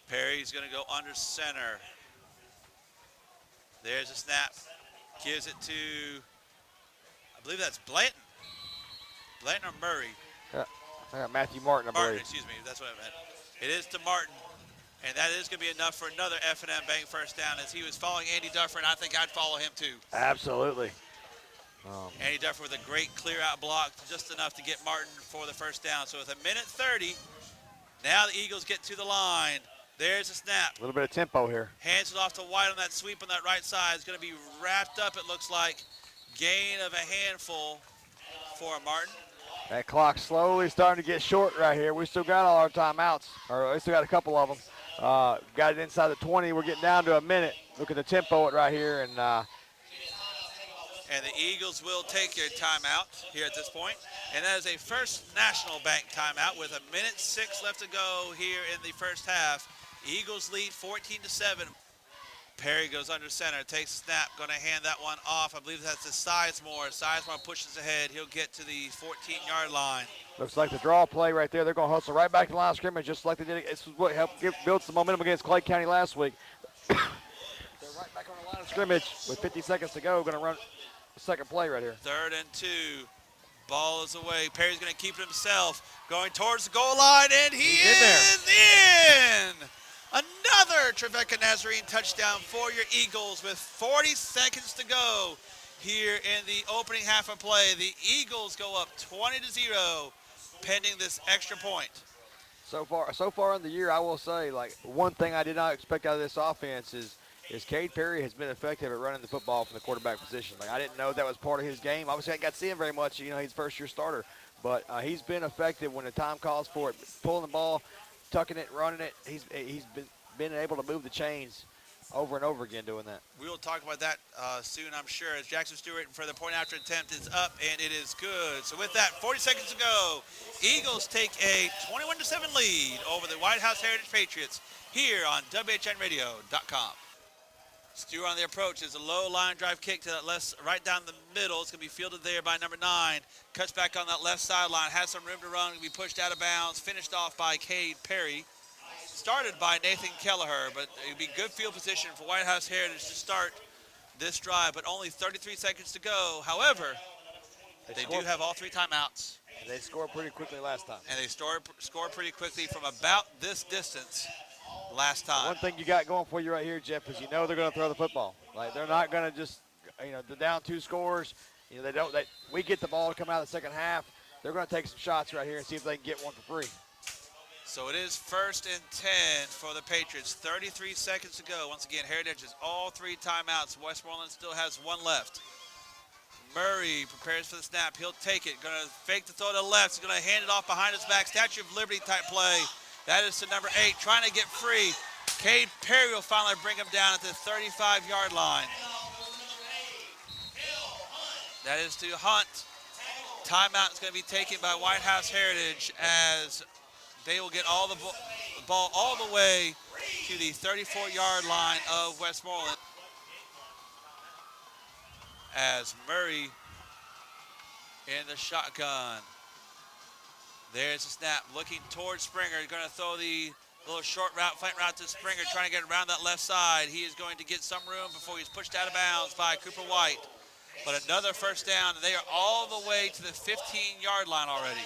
Speaker 1: Perry's going to go under center. There's a snap. Gives it to, I believe that's Blanton. Blanton or Murray?
Speaker 3: Yeah, I got Matthew Martin, I
Speaker 1: Martin,
Speaker 3: believe.
Speaker 1: excuse me. That's what I meant. It is to Martin. And that is going to be enough for another F&M Bank first down. As he was following Andy Duffer, and I think I'd follow him too.
Speaker 3: Absolutely.
Speaker 1: Andy Duffer with a great clear-out block, just enough to get Martin for the first down. So with a minute 30, now the Eagles get to the line. There's a snap.
Speaker 3: A little bit of tempo here.
Speaker 1: Hands it off to White on that sweep on that right side. It's going to be wrapped up, it looks like. Gain of a handful for Martin.
Speaker 3: That clock slowly starting to get short right here. We still got all our timeouts, or we still got a couple of them. Got it inside the 20. We're getting down to a minute. Look at the tempo it right here. And
Speaker 1: the Eagles will take their timeout here at this point. And that is a First National Bank timeout with a minute 6 left to go here in the first half. Eagles lead 14-7. Perry goes under center, takes a snap, going to hand that one off. I believe that's to Sizemore. Sizemore pushes ahead. He'll get to the 14-yard line.
Speaker 3: Looks like the draw play right there. They're going to hustle right back to the line of scrimmage just like they did. This is what helped build some momentum against Clay County last week. They're right back on the line of scrimmage with 50 seconds to go. Going to run the second play right here.
Speaker 1: 3rd and 2. Ball is away. Perry's going to keep it himself. Going towards the goal line, and he's in! Another Trevecca Nazarene touchdown for your Eagles with 40 seconds to go here in the opening half of play. The Eagles go up 20-0 pending this extra point.
Speaker 3: So far in the year, I will say, like, one thing I did not expect out of this offense is Cade Perry has been effective at running the football from the quarterback position. Like, I didn't know that was part of his game. Obviously, I got to see him very much. You know, he's first-year starter. But he's been effective when the time calls for it, pulling the ball, tucking it, running it. He's been able to move the chains over and over again doing that.
Speaker 1: We will talk about that soon, I'm sure, as Jackson Stewart for the point after attempt is up, and it is good. So with that, 40 seconds to go. Eagles take a 21-7 lead over the White House Heritage Patriots here on WHINradio.com. Stewart on the approach is a low line drive kick to that left, right down the middle. It's going to be fielded there by number 9. Cuts back on that left sideline, has some room to run, going to be pushed out of bounds, finished off by Cade Perry. Started by Nathan Kelleher, but it would be good field position for White House Heritage to start this drive, but only 33 seconds to go. However, they do have all 3 timeouts.
Speaker 3: And they scored pretty quickly last time.
Speaker 1: And they scored pretty quickly from about this distance last time.
Speaker 3: One thing you got going for you right here, Jeff, is you know they're going to throw the football. Like, they're not going to just, the down 2 scores. You know, we get the ball to come out of the second half. They're going to take some shots right here and see if they can get one for free.
Speaker 1: So it is 1st and 10 for the Patriots. 33 seconds to go. Once again, Heritage has all 3 timeouts. Westmoreland still has 1 left. Murray prepares for the snap. He'll take it. Going to fake the throw to the left. He's going to hand it off behind his back. Statue of Liberty type play. That is to number 8, trying to get free. Cade Perry will finally bring him down at the 35-yard line. That is to Hunt. Timeout is going to be taken by White House Heritage as they will get all the ball all the way to the 34-yard line of Westmoreland. As Murray in the shotgun. There's a snap, looking towards Springer. Going to throw the little short route, flank route to Springer, trying to get around that left side. He is going to get some room before he's pushed out of bounds by Cooper White. But another first down, and they are all the way to the 15-yard line already.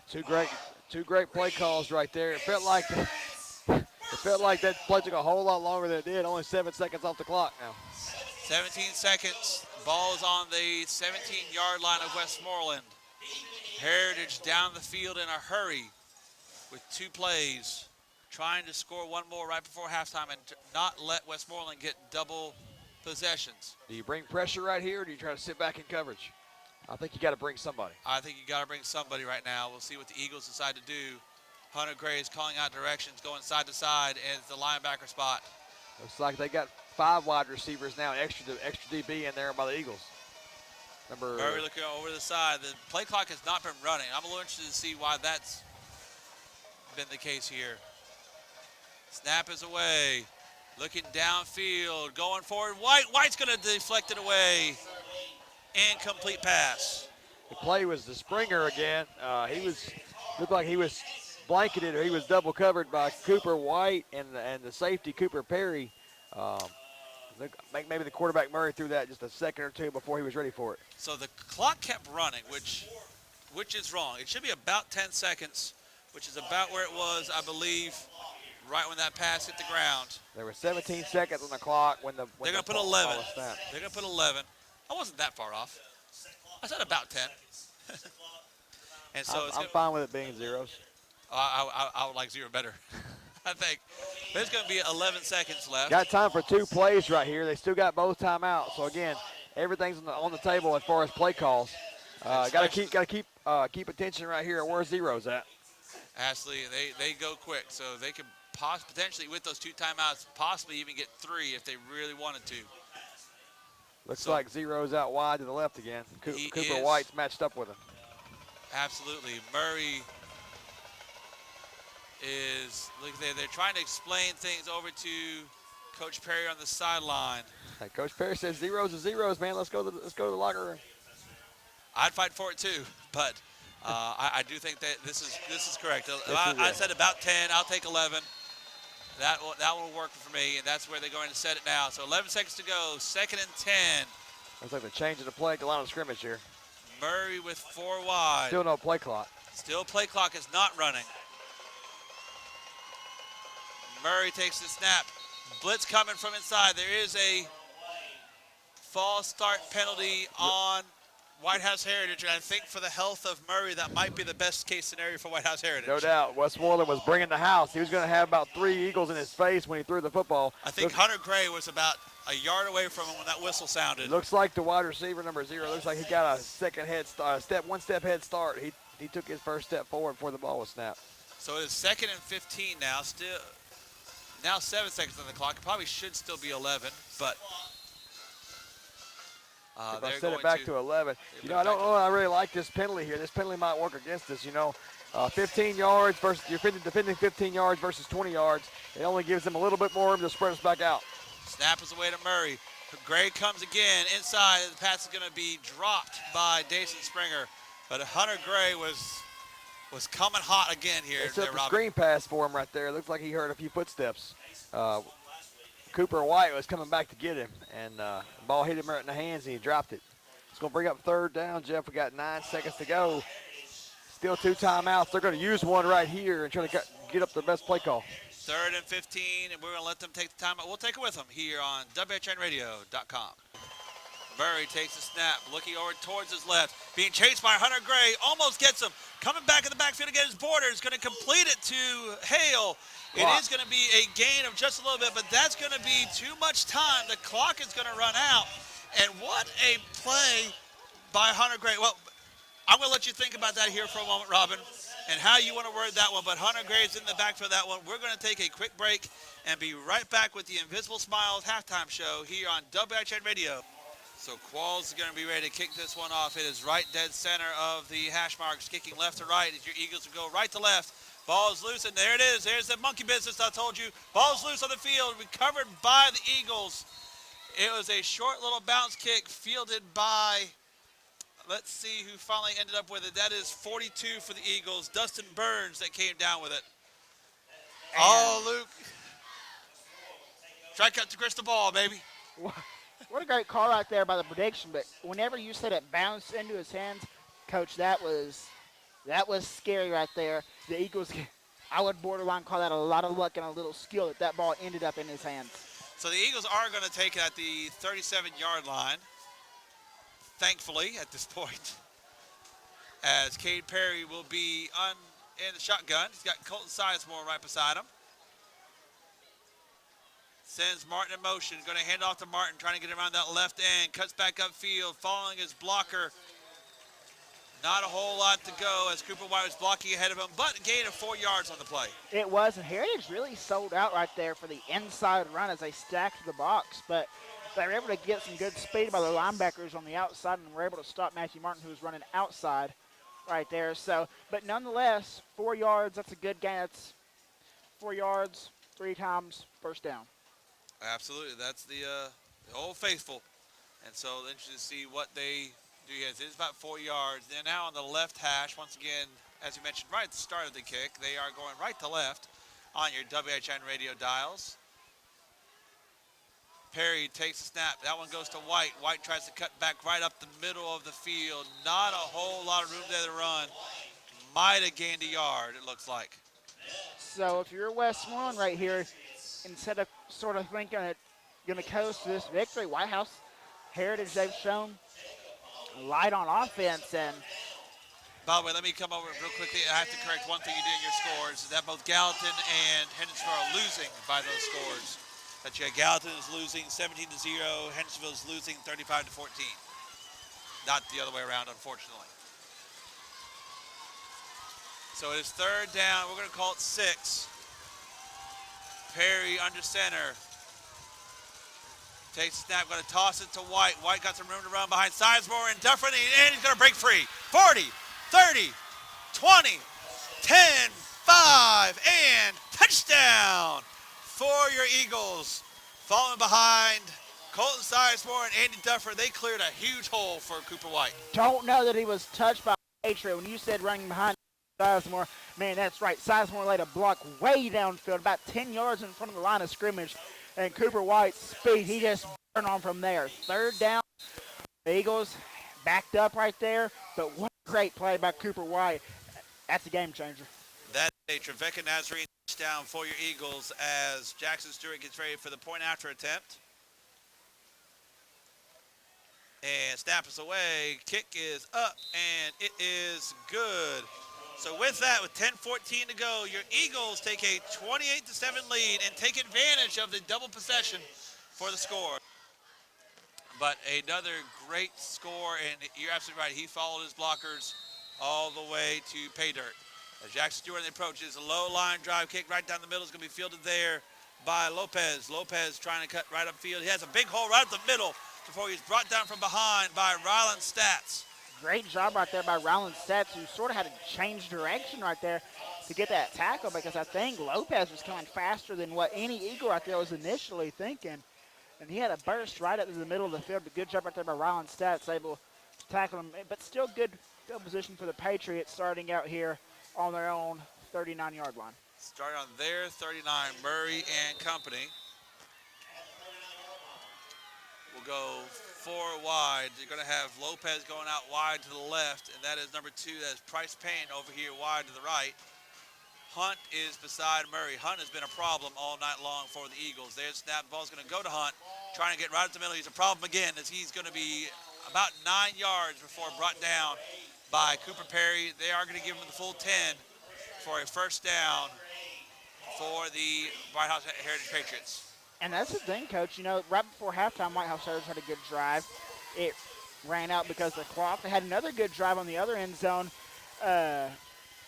Speaker 3: Two great play calls right there. It felt like that play took a whole lot longer than it did. Only 7 seconds off the clock now.
Speaker 1: 17 seconds. Ball is on the 17-yard line of Westmoreland. Heritage down the field in a hurry with 2 plays, trying to score 1 more right before halftime and not let Westmoreland get double possessions.
Speaker 3: Do you bring pressure right here, or do you try to sit back in coverage? I think you got to bring somebody.
Speaker 1: I think you got to bring somebody right now. We'll see what the Eagles decide to do. Hunter Gray is calling out directions, going side to side as the linebacker spot.
Speaker 3: Looks like they got 5 wide receivers now, extra DB in there by the Eagles.
Speaker 1: Murray looking over the side. The play clock has not been running. I'm a little interested to see why that's been the case here. Snap is away. Looking downfield, going forward. White's going to deflect it away. Incomplete pass.
Speaker 3: The play was the Springer again. Looked like he was blanketed or he was double covered by Cooper White and the safety Cooper Perry. Maybe the quarterback Murray threw that just a second or two before he was ready for it.
Speaker 1: So the clock kept running, which is wrong. It should be about 10 seconds, which is about where it was, I believe, right when that pass hit the ground.
Speaker 3: There were 17 seconds on the clock when
Speaker 1: They're going to put
Speaker 3: ball
Speaker 1: 11.
Speaker 3: was snapped.
Speaker 1: They're going to put 11. I wasn't that far off. I said about 10. And so
Speaker 3: I'm fine with it being zeros.
Speaker 1: I would like zero better, I think. There's going to be 11 seconds left.
Speaker 3: Got time for 2 plays right here. They still got both timeouts. So again, everything's on the table as far as play calls. Got to keep attention right here at where zeros at.
Speaker 1: Ashley, they go quick, so they could potentially, with those 2 timeouts, possibly even get 3 if they really wanted to.
Speaker 3: Looks like zeros out wide to the left again. Cooper White's matched up with him.
Speaker 1: Absolutely. Murray is, look, they're trying to explain things over to Coach Perry on the sideline.
Speaker 3: Hey, Coach Perry says zeros are zeros, man. Let's go to the locker room.
Speaker 1: I'd fight for it too, but I do think that this is correct. I said about 10. I'll take 11. That will work for me, and that's where they're going to set it now. So 11 seconds to go, 2nd and 10.
Speaker 3: Looks like they're changing the play at the line of scrimmage here.
Speaker 1: Murray with 4 wide.
Speaker 3: Still no play clock.
Speaker 1: Still play clock is not running. Murray takes the snap. Blitz coming from inside. There is a false start penalty on White House Heritage, and I think for the health of Murray, that might be the best case scenario for White House Heritage.
Speaker 3: No doubt. Westmoreland was bringing the house. He was going to have about 3 Eagles in his face when he threw the football.
Speaker 1: I think Hunter Gray was about a yard away from him when that whistle sounded.
Speaker 3: Looks like the wide receiver, number 0, looks like he got a one step head start. He took his first step forward before the ball was snapped.
Speaker 1: So it is 2nd and 15 now. Now 7 seconds on the clock. It probably should still be 11, but
Speaker 3: if I set it back to 11. I don't know. I really like this penalty here. This penalty might work against us. 15 yards versus you're defending 15 yards versus 20 yards. It only gives them a little bit more room to spread us back out.
Speaker 1: Snap is away to Murray. Gray comes again inside. The pass is going to be dropped by Dason Springer, but Hunter Gray was coming hot again here.
Speaker 3: It's a screen pass for him right there. It looks like he heard a few footsteps. Cooper White was coming back to get him, and the ball hit him right in the hands, and he dropped it. It's going to bring up 3rd down, Jeff. We got 9 seconds to go. Still 2 timeouts. They're going to use one right here and try to get up the best play call.
Speaker 1: 3rd and 15, and we're going to let them take the timeout. We'll take it with them here on WHINradio.com. Murray takes a snap, looking over towards his left, being chased by Hunter Gray, almost gets him, coming back in the backfield to get his border, is going to complete it to Hale. It is going to be a gain of just a little bit, but that's going to be too much time. The clock is going to run out, and what a play by Hunter Gray. Well, I'm going to let you think about that here for a moment, Robin, and how you want to word that one, but Hunter Gray is in the back for that one. We're going to take a quick break and be right back with the Invisible Smiles halftime show here on WHIN Radio. So Qualls is going to be ready to kick this one off. It is right dead center of the hash marks, kicking left to right as your Eagles will go right to left. Ball is loose, and there it is. There's the monkey business I told you. Ball's loose on the field, recovered by the Eagles. It was a short little bounce kick fielded by, let's see who finally ended up with it. That is 42 for the Eagles. Dustin Burns that came down with it. Oh, Luke. Try to catch the ball, baby.
Speaker 2: What a great call right there by the prediction, but whenever you said it bounced into his hands, Coach, that was scary right there. The Eagles, I would borderline call that a lot of luck and a little skill that ball ended up in his hands.
Speaker 1: So the Eagles are going to take it at the 37-yard line, thankfully, at this point, as Cade Perry will be in the shotgun. He's got Colton Sizemore right beside him. Sends Martin in motion, going to hand off to Martin, trying to get around that left end, cuts back upfield, following his blocker. Not a whole lot to go as Cooper White was blocking ahead of him, but a gain of 4 yards on the play.
Speaker 2: It was, and Heritage really sold out right there for the inside run as they stacked the box, but they were able to get some good speed by the linebackers on the outside and were able to stop Matthew Martin, who was running outside right there. So, but nonetheless, 4 yards, that's a good gain. That's 4 yards, 3 times, first down.
Speaker 1: Absolutely, that's the old faithful. And so interested to see what they do here. It's about 4 yards. They're now on the left hash. Once again, as you mentioned right at the start of the kick, they are going right to left on your WHN radio dials. Perry takes a snap. That one goes to White. White tries to cut back right up the middle of the field. Not a whole lot of room there to run. Might have gained a yard, it looks like.
Speaker 2: So if you're Westmoreland right here, instead of sort of thinking that you're going to coast to this victory, White House Heritage, they've shown light on offense. And
Speaker 1: by the way, let me come over real quickly. I have to correct one thing you did in your scores. Is that both Gallatin and Hendersonville are losing by those scores. That you had Gallatin is losing 17-0, Hendersonville is losing 35-14. Not the other way around, unfortunately. So it is third down. We're going to call it 6. Perry under center. Takes a snap, going to toss it to White. White got some room to run behind Sizemore and Duffer, and he's going to break free. 40, 30, 20, 10, 5, and touchdown for your Eagles. Falling behind Colton Sizemore and Andy Duffer. They cleared a huge hole for Cooper White.
Speaker 2: Don't know that he was touched by Patriot. When you said running behind Sizemore, man, that's right. Sizemore laid a block way downfield, about 10 yards in front of the line of scrimmage. And Cooper White's speed, he just burned on from there. Third down, the Eagles backed up right there. But what a great play by Cooper White. That's a game changer.
Speaker 1: That's a Trevecca Nazarene touchdown for your Eagles as Jackson Stewart gets ready for the point after attempt. And snap is away. Kick is up, and it is good. So with that, with 10:14 to go, your Eagles take a 28-7 lead and take advantage of the double possession for the score. But another great score, and you're absolutely right. He followed his blockers all the way to pay dirt. As Jackson Stewart approaches, a low line drive kick right down the middle is going to be fielded there by Lopez. Lopez trying to cut right upfield. He has a big hole right up the middle before he's brought down from behind by Ryland Stats.
Speaker 2: Great job right there by Ryland Stats, who sort of had to change direction right there to get that tackle, because I think Lopez was coming faster than what any Eagle right there was initially thinking. And he had a burst right up to the middle of the field. But good job right there by Ryland Stats, able to tackle him. But still good field position for the Patriots starting out here on their own 39-yard line.
Speaker 1: Starting on their 39, Murray and company. We'll go 4 wide. You're going to have Lopez going out wide to the left, and that is number 2. That is Price Payne over here wide to the right. Hunt is beside Murray. Hunt has been a problem all night long for the Eagles. There's snap. The ball's going to go to Hunt, trying to get right at the middle. He's a problem again, as he's going to be about 9 yards before brought down by Cooper Perry. They are going to give him the full 10 for a first down for the White House Heritage Patriots.
Speaker 2: And that's the thing, Coach. You know, right before halftime, White House Heritage had a good drive. It ran out because of the clock. They had another good drive on the other end zone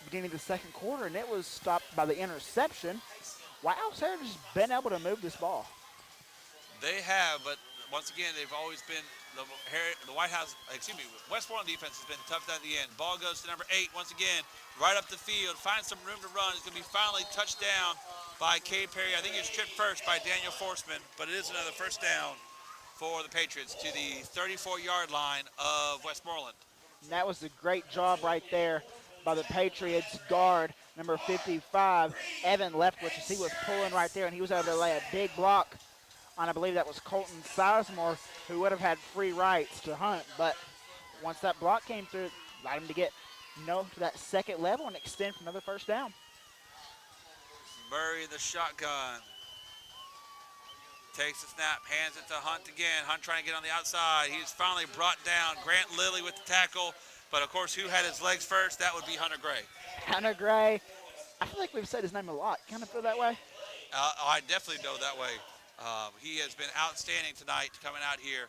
Speaker 2: beginning of the second quarter, and it was stopped by the interception. White House Heritage has been able to move this ball.
Speaker 1: They have, but once again, they've always been Westmoreland defense has been tough down the end. Ball goes to number 8 once again, right up the field, finds some room to run. It's going to be finally touched down by Cade Perry. I think he was tripped first by Daniel Forsman, but it is another first down for the Patriots to the 34-yard line of Westmoreland.
Speaker 2: And that was a great job right there by the Patriots guard, number 55, Evan Leftwich, as he was pulling right there, and he was able to lay a big block on, I believe that was Colton Sizemore, who would have had free rights to Hunt. But once that block came through, it allowed him to get, to that second level and extend for another first down.
Speaker 1: Murray, the shotgun, takes the snap, hands it to Hunt again. Hunt trying to get on the outside. He's finally brought down. Grant Lilly with the tackle. But, of course, who had his legs first? That would be Hunter Gray.
Speaker 2: Hunter Gray, I feel like we've said his name a lot. Kind of feel that way?
Speaker 1: I definitely know that way. He has been outstanding tonight coming out here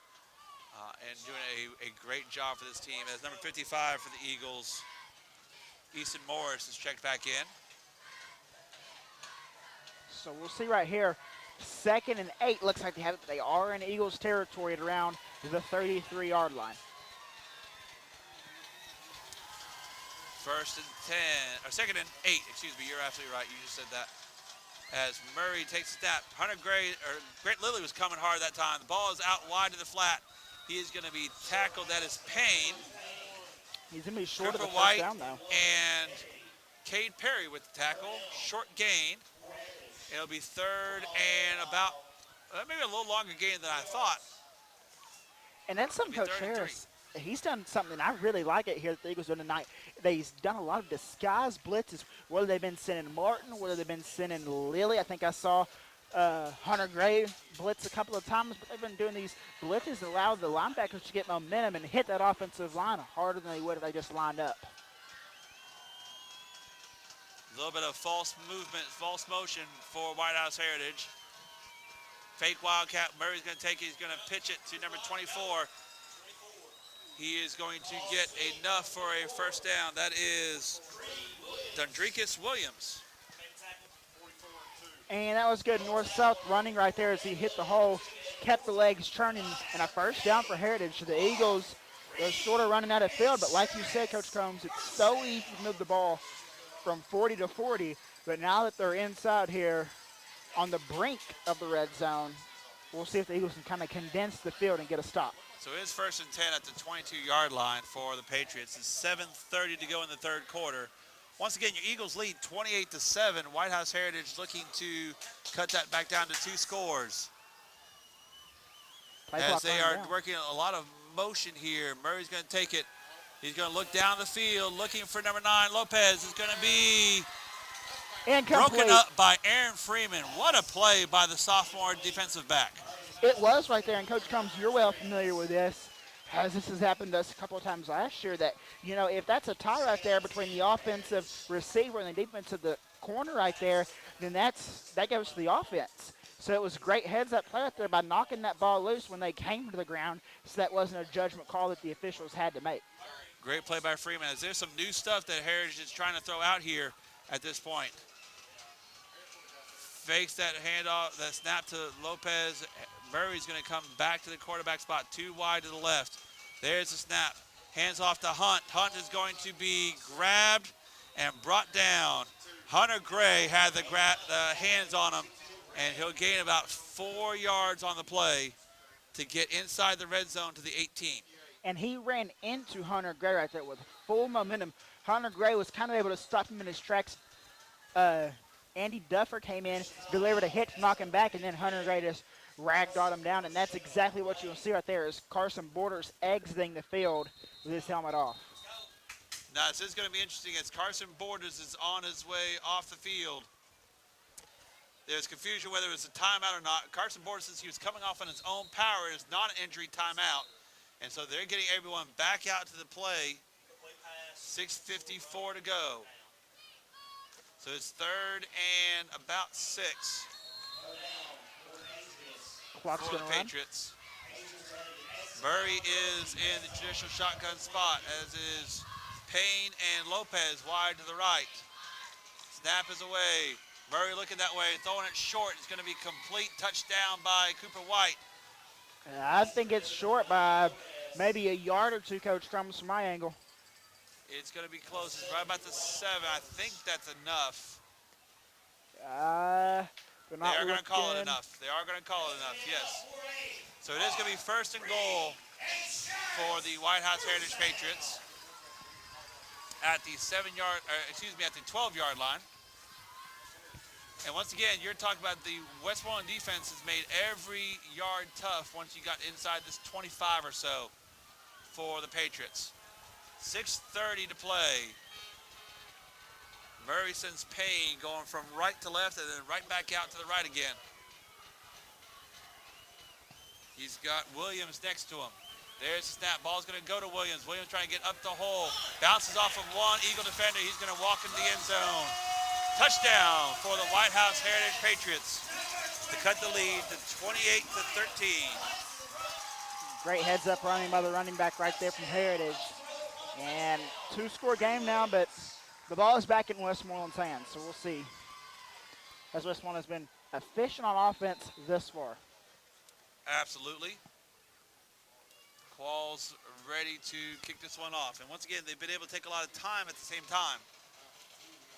Speaker 1: and doing a great job for this team. As number 55 for the Eagles, Easton Morris is checked back in.
Speaker 2: So we'll see right here. 2nd and 8 looks like they are in Eagles territory at around the 33-yard line.
Speaker 1: 1st and 10, or 2nd and 8, excuse me, you're absolutely right. You just said that. As Murray takes a snap, Grant Lilly was coming hard that time. The ball is out wide to the flat. He is going to be tackled. That is Payne.
Speaker 2: He's going to be short of
Speaker 1: Cooper
Speaker 2: the first
Speaker 1: White
Speaker 2: down, though.
Speaker 1: and Cade Perry with the tackle. Short gain. It'll be third and about, maybe a little longer gain than I thought.
Speaker 2: And that's something Coach Harris, he's done something I really like it here that the Eagles doing tonight. He's done a lot of disguise blitzes, whether they've been sending Martin, whether they've been sending Lilly. I think I saw Hunter Gray blitz a couple of times, but they've been doing these blitzes that allow the linebackers to get momentum and hit that offensive line harder than they would if they just lined up.
Speaker 1: A little bit of false movement, false motion for White House Heritage. Fake Wildcat. Murray's going to take it. He's going to pitch it to number 24. He is going to get enough for a first down. That is Dundricus Williams.
Speaker 2: And that was good north-south running right there as he hit the hole, kept the legs turning, and a first down for Heritage. So the Eagles, they're sort of running out of field, but like you said, Coach Combs, it's so easy to move the ball from 40 to 40, but now that they're inside here on the brink of the red zone, we'll see if the Eagles can kind of condense the field and get a stop.
Speaker 1: So it's first and 10 at the 22-yard line for the Patriots. It's 7:30 to go in the third quarter. Once again, your Eagles lead 28-7. White House Heritage looking to cut that back down to 2 scores. As they are working a lot of motion here. Murray's going to take it. He's going to look down the field, looking for number 9. Lopez is going to be broken up by Aaron Freeman. What a play by the sophomore defensive back.
Speaker 2: It was right there, and Coach Combs, you're well familiar with this, as this has happened to us a couple of times last year, that, you know, if that's a tie right there between the offensive receiver and the defensive the corner right there, then that goes to the offense. So it was a great heads-up play right there by knocking that ball loose when they came to the ground, so that wasn't a judgment call that the officials had to make.
Speaker 1: Great play by Freeman. As there's some new stuff that Heritage is trying to throw out here at this point. Fakes that handoff, that snap to Lopez. Murray's going to come back to the quarterback spot, 2 wide to the left. There's the snap. Hands off to Hunt. Hunt is going to be grabbed and brought down. Hunter Gray had the hands on him, and he'll gain about 4 yards on the play to get inside the red zone to the 18.
Speaker 2: And he ran into Hunter Gray right there with full momentum. Hunter Gray was kind of able to stop him in his tracks. Andy Duffer came in, delivered a hit to knock him back, and then Hunter Gray just ragdolled him down, and that's exactly what you'll see right there is Carson Borders exiting the field with his helmet off.
Speaker 1: Now, this is going to be interesting as Carson Borders is on his way off the field. There's confusion whether it's a timeout or not. Carson Borders, since he was coming off on his own power, is not an injury timeout. And so they're getting everyone back out to the play. 6:54 to go. So it's third and about 6
Speaker 2: Clock's
Speaker 1: for the Patriots. Murray is in the traditional shotgun spot, as is Payne and Lopez wide to the right. Snap is away. Murray looking that way, throwing it short. It's going to be complete touchdown by Cooper White.
Speaker 2: I think it's short by maybe a yard or 2, Coach Combs, from my angle.
Speaker 1: It's going to be close. It's right about the 7. I think that's enough.
Speaker 2: They
Speaker 1: are going to call it enough. They are going to call it enough, yes. So it is going to be first and goal for the White House Heritage Patriots at the at the 12-yard line. And once again, you're talking about the Westmoreland defense has made every yard tough once you got inside this 25 or so for the Patriots. 6:30 to play. Murray sends Payne going from right to left and then right back out to the right again. He's got Williams next to him. There's the snap. Ball's going to go to Williams. Williams trying to get up the hole. Bounces off of one Eagle defender. He's going to walk into the end zone. Touchdown for the White House Heritage Patriots to cut the lead to 28-13.
Speaker 2: Great heads-up running by the running back right there from Heritage. And 2-score game now, but the ball is back in Westmoreland's hands, so we'll see. As Westmoreland has been efficient on offense this far.
Speaker 1: Absolutely. Qualls ready to kick this one off. And once again, they've been able to take a lot of time at the same time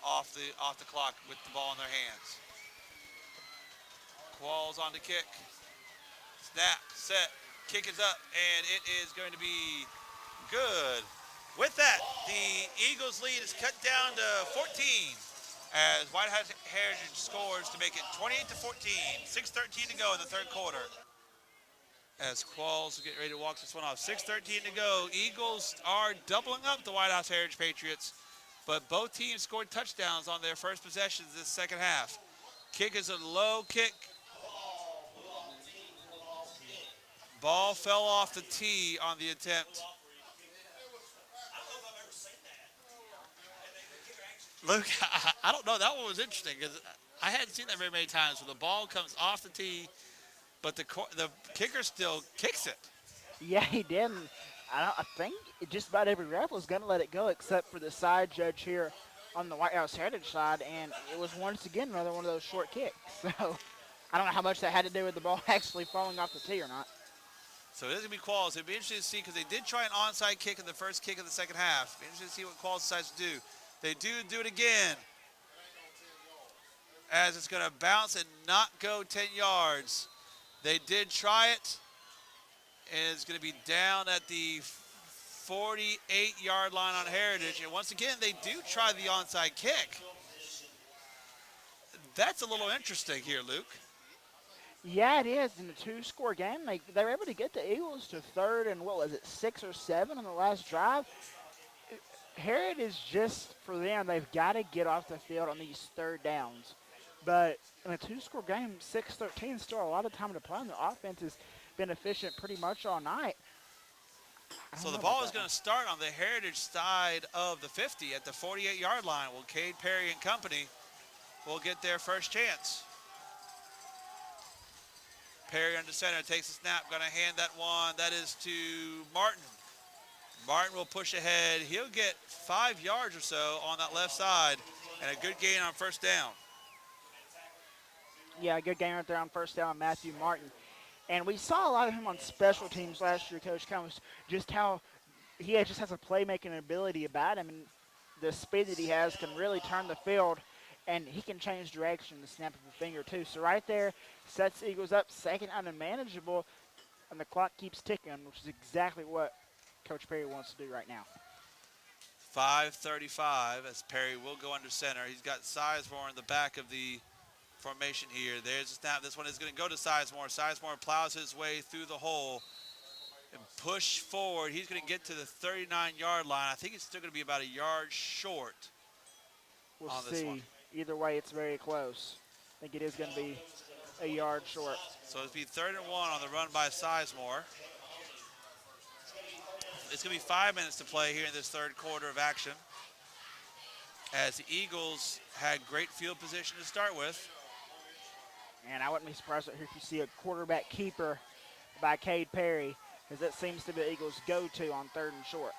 Speaker 1: off the clock with the ball in their hands. Qualls on the kick. Snap, set, Kick is up, and it is going to be good. With that, the Eagles' lead is cut down to 14 as White House Heritage scores to make it 28 to 14. 6:13 to go in the third quarter. As Qualls get ready to walk this one off. 6:13 to go. Eagles are doubling up the White House Heritage Patriots, but both teams scored touchdowns on their first possessions this second half. Kick is a low kick. Ball fell off the tee on the attempt. Luke, I don't know. That one was interesting because I hadn't seen that very many times where the ball comes off the tee, but the kicker still kicks it.
Speaker 2: Yeah, he did. And I think just about every ref was going to let it go except for the side judge here on the White House Heritage side, and it was once again another one of those short kicks. So I don't know how much that had to do with the ball actually falling off the tee or not.
Speaker 1: So it is going to be Qualls. It'll be interesting to see because they did try an onside kick in the first kick of the second half. It'll be interesting to see what Qualls decides to do. They do it again as it's going to bounce and not go 10 yards. They did try it, and it's going to be down at the 48-yard line on Heritage. And once again, they do try the onside kick. That's a little interesting here, Luke.
Speaker 2: Yeah, it is. In a two-score game, they were able to get the Eagles to third and, 6 or 7 on the last drive. Heritage, just for them, they've got to get off the field on these third downs. But in a two-score game, 6-13 is still a lot of time to play, and the offense has been efficient pretty much all night.
Speaker 1: So the ball is going to start on the Heritage side of the 50 at the 48-yard line. Well, Cade Perry and company will get their first chance. Perry under center takes a snap, going to hand that one. That is to Martin. Martin will push ahead. He'll get 5 yards or so on that left side and a good gain on first down.
Speaker 2: Yeah, a good game right there on first down, Matthew Martin. And we saw a lot of him on special teams last year, Coach Cummings, just how he just has a playmaking ability about him, and the speed that he has can really turn the field, and he can change direction in the snap of a finger too. So right there, sets the Eagles up second and unmanageable, and the clock keeps ticking, which is exactly what Coach Perry wants to do right now.
Speaker 1: 5:35 as Perry will go under center. He's got Sizemore in the back of the formation here. There's a snap. This one is going to go to Sizemore. Sizemore plows his way through the hole and push forward. He's going to get to the 39-yard line. I think it's still going to be about a yard short.
Speaker 2: We'll
Speaker 1: on this
Speaker 2: see.
Speaker 1: one.
Speaker 2: Either way, it's very close. I think it is going to be a yard short.
Speaker 1: So it'll be 3rd and 1 on the run by Sizemore. It's going to be 5 minutes to play here in this third quarter of action, as the Eagles had great field position to start with.
Speaker 2: And I wouldn't be surprised if you see a quarterback keeper by Cade Perry, because that seems to be the Eagles' go-to on 3rd and short.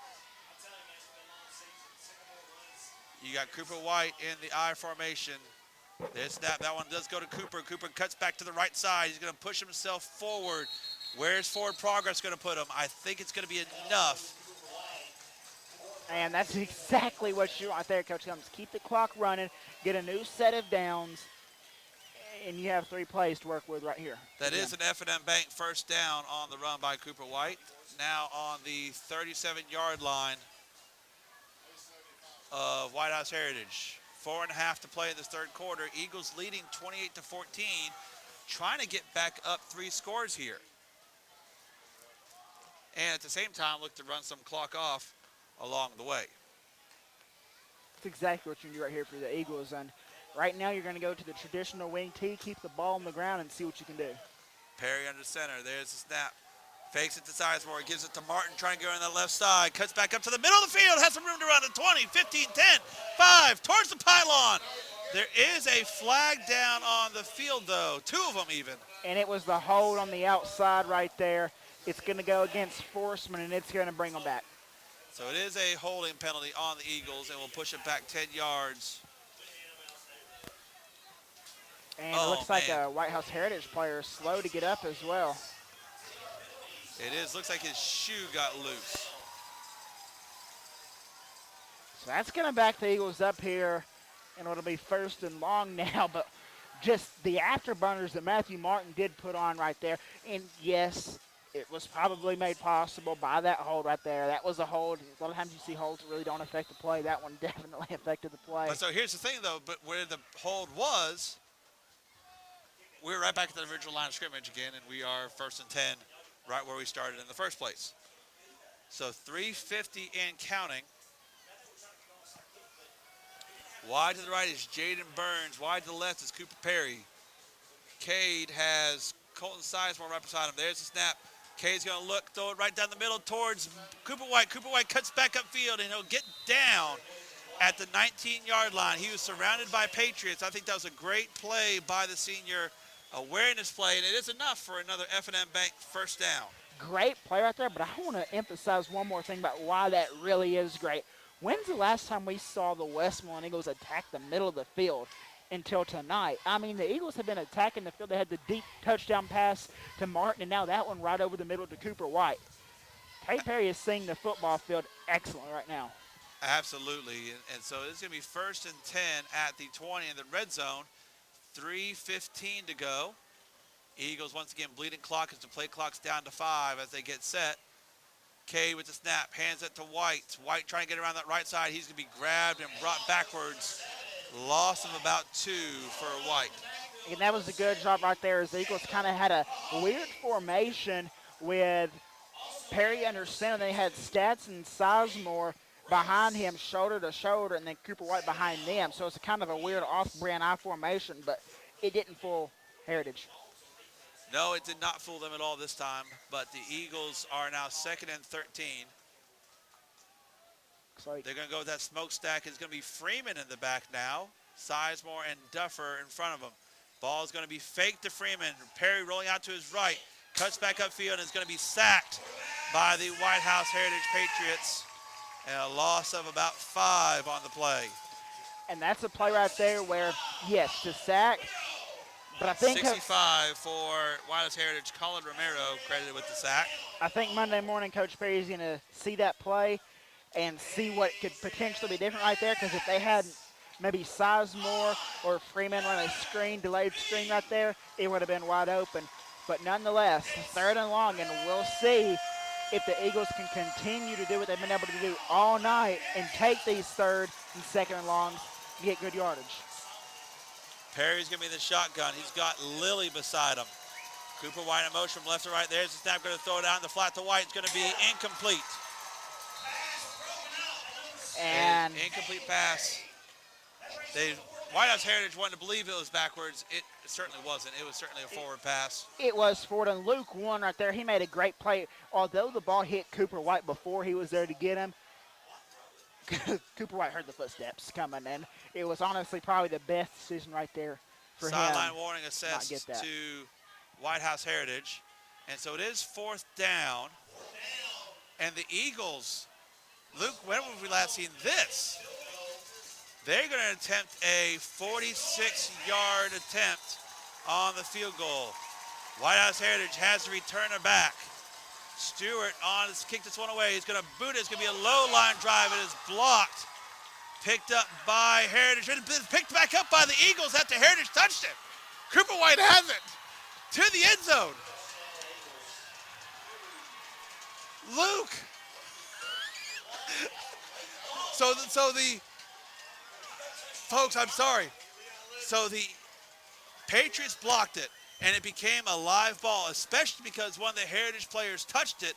Speaker 1: You got Cooper White in the I formation. There's snap. That one does go to Cooper. Cooper cuts back to the right side. He's going to push himself forward. Where's forward progress going to put him? I think it's going to be enough.
Speaker 2: And that's exactly what you want there, Coach Cummings. Keep the clock running, get a new set of downs, and you have 3 plays to work with right here.
Speaker 1: That is an F&M Bank first down on the run by Cooper White. Now on the 37-yard line of White House Heritage. 4.5 to play in this third quarter. Eagles leading 28-14, trying to get back up 3 scores here. And at the same time, look to run some clock off along the way.
Speaker 2: That's exactly what you do right here for the Eagles. And right now you're going to go to the traditional wing tee, keep the ball on the ground, and see what you can do.
Speaker 1: Perry under center. There's the snap. Fakes it to Sizemore. Gives it to Martin, trying to go on the left side. Cuts back up to the middle of the field. Has some room to run. 20, 15, 10, 5. Towards the pylon. There is a flag down on the field, though. 2 of them even.
Speaker 2: And it was the hold on the outside right there. It's going to go against Forsman, and it's going to bring them back.
Speaker 1: So it is a holding penalty on the Eagles, and we'll push it back 10 yards.
Speaker 2: And it looks like a White House Heritage player is slow to get up as well.
Speaker 1: It is. Looks like his shoe got loose.
Speaker 2: So that's going to back the Eagles up here, and it'll be 1st and long now. But just the afterburners that Matthew Martin did put on right there. And, yes, It was probably made possible by that hold right there. That was a hold. A lot of times you see holds that really don't affect the play. That one definitely affected the play.
Speaker 1: But so here's the thing, though. But where the hold was, we're right back at the original line of scrimmage again, and we are 1st and 10, right where we started in the first place. So 3:50 and counting. Wide to the right is Jaden Burns. Wide to the left is Cooper Perry. Cade has Colton Sizemore right beside him. There's the snap. Cade's going to look, throw it right down the middle towards Cooper White. Cooper White cuts back upfield, and he'll get down at the 19-yard line. He was surrounded by Patriots. I think that was a great play by the senior, awareness play, and it is enough for another F&M Bank first down.
Speaker 2: Great play right there, but I want to emphasize one more thing about why that really is great. When's the last time we saw the Westmoreland Eagles attack the middle of the field until tonight? I mean, the Eagles have been attacking the field. They had the deep touchdown pass to Martin, and now that one right over the middle to Cooper White. Cade Perry is seeing the football field excellent right now.
Speaker 1: Absolutely, and so it's going to be 1st and 10 at the 20 in the red zone. 3:15 to go. Eagles once again bleeding clock as the play clock's down to 5 as they get set. Cade with the snap, hands it to White. White trying to get around that right side. He's going to be grabbed and brought backwards. Loss of about 2 for White.
Speaker 2: And that was a good job right there as the Eagles kind of had a weird formation with Perry under center. They had Stats and Sizemore behind him, shoulder to shoulder, and then Cooper White behind them. So it's a kind of a weird off-brand I formation, but it didn't fool Heritage.
Speaker 1: No, it did not fool them at all this time, but the Eagles are now 2nd and 13. They're going to go with that smokestack. It's going to be Freeman in the back now. Sizemore and Duffer in front of him. Ball is going to be faked to Freeman. Perry rolling out to his right. Cuts back upfield and is going to be sacked by the White House Heritage Patriots. And a loss of about 5 on the play.
Speaker 2: And that's a play right there where, yes, to sack. But I think
Speaker 1: 65 for White House Heritage. Colin Romero credited with the sack.
Speaker 2: I think Monday morning Coach Perry is going to see that play and see what could potentially be different right there, because if they had maybe Sizemore or Freeman run a screen, delayed screen right there, it would have been wide open. But nonetheless, 3rd and long, and we'll see if the Eagles can continue to do what they've been able to do all night and take these 3rd and 2nd and longs and get good yardage.
Speaker 1: Perry's going to be the shotgun. He's got Lilly beside him. Cooper White in motion from left to right. There's the snap, going to throw it out in the flat to White. It's going to be incomplete.
Speaker 2: And
Speaker 1: incomplete pass. White House Heritage wanted to believe it was backwards. It certainly wasn't. It was certainly a forward pass.
Speaker 2: It was forward, and Luke won right there. He made a great play. Although the ball hit Cooper White before he was there to get him, Cooper White heard the footsteps coming, and it was honestly probably the best decision right there for him.
Speaker 1: Sideline warning assessed to White House Heritage. And so it is 4th down. And the Eagles, Luke, when have we last seen this? They're going to attempt a 46-yard attempt on the field goal. White House Heritage has the returner back. Stewart on has kicked this one away. He's going to boot it. It's going to be a low line drive. It is blocked. Picked up by Heritage. It's picked back up by the Eagles after Heritage touched it. Cooper White has it to the end zone. Luke. So the folks, I'm sorry. So the Patriots blocked it, and it became a live ball, especially because one of the Heritage players touched it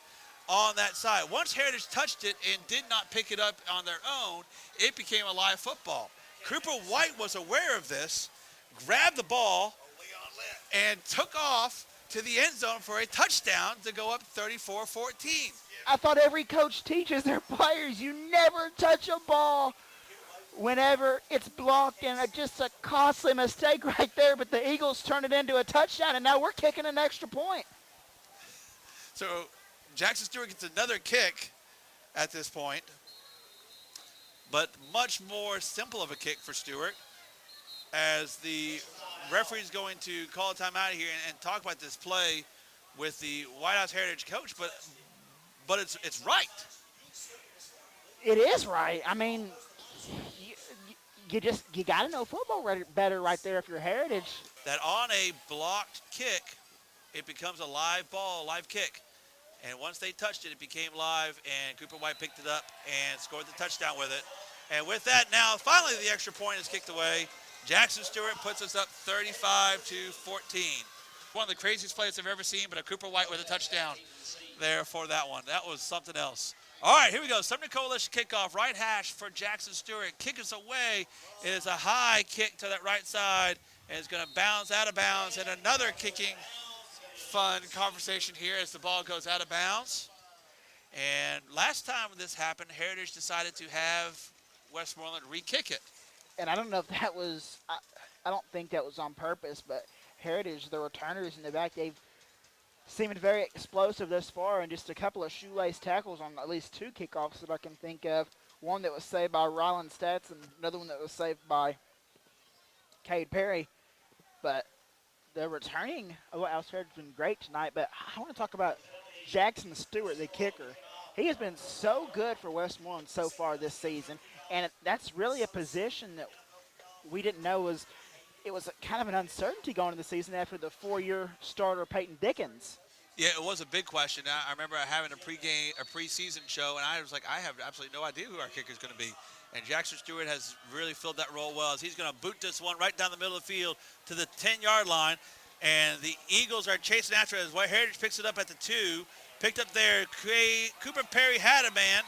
Speaker 1: on that side. Once Heritage touched it and did not pick it up on their own, it became a live football. Cooper White was aware of this, grabbed the ball, and took off to the end zone for a touchdown to go up 34-14.
Speaker 2: I thought every coach teaches their players you never touch a ball whenever it's blocked, and just a costly mistake right there, but the Eagles turned it into a touchdown, and now we're kicking an extra point.
Speaker 1: So Jackson Stewart gets another kick at this point, but much more simple of a kick for Stewart, as the referee's going to call a timeout here and talk about this play with the White House Heritage coach, but it's right.
Speaker 2: It is right. I mean, you got to know football better right there if you're Heritage.
Speaker 1: That on a blocked kick, it becomes a live ball, live kick. And once they touched it, it became live, and Cooper White picked it up and scored the touchdown with it. And with that, now finally the extra point is kicked away. Jackson Stewart puts us up 35-14. One of the craziest plays I've ever seen, but a Cooper White with a touchdown there for that one. That was something else. All right, here we go. Sumner Coalition kickoff, right hash for Jackson Stewart. Kick us away. It is a high kick to that right side, and it's going to bounce out of bounds. And another kicking fun conversation here as the ball goes out of bounds. And last time this happened, Heritage decided to have Westmoreland re-kick it.
Speaker 2: And I don't know if that was, I don't think that was on purpose, but Heritage, the returners in the back, they've seemed very explosive thus far, and just a couple of shoelace tackles on at least 2 kickoffs that I can think of. One that was saved by Ryland Stats and another one that was saved by Cade Perry. But the returning of Westmoreland has been great tonight, but I want to talk about Jackson Stewart, the kicker. He has been so good for Westmoreland so far this season, and that's really a position that we didn't know was – it was kind of an uncertainty going into the season after the 4-year starter Peyton Dickens.
Speaker 1: Yeah, it was a big question. I remember having a preseason show, and I was like, I have absolutely no idea who our kicker is going to be. And Jackson Stewart has really filled that role well, as he's going to boot this one right down the middle of the field to the 10-yard line. And the Eagles are chasing after it as White Heritage picks it up at the 2. Picked up there. Cooper Perry had a man.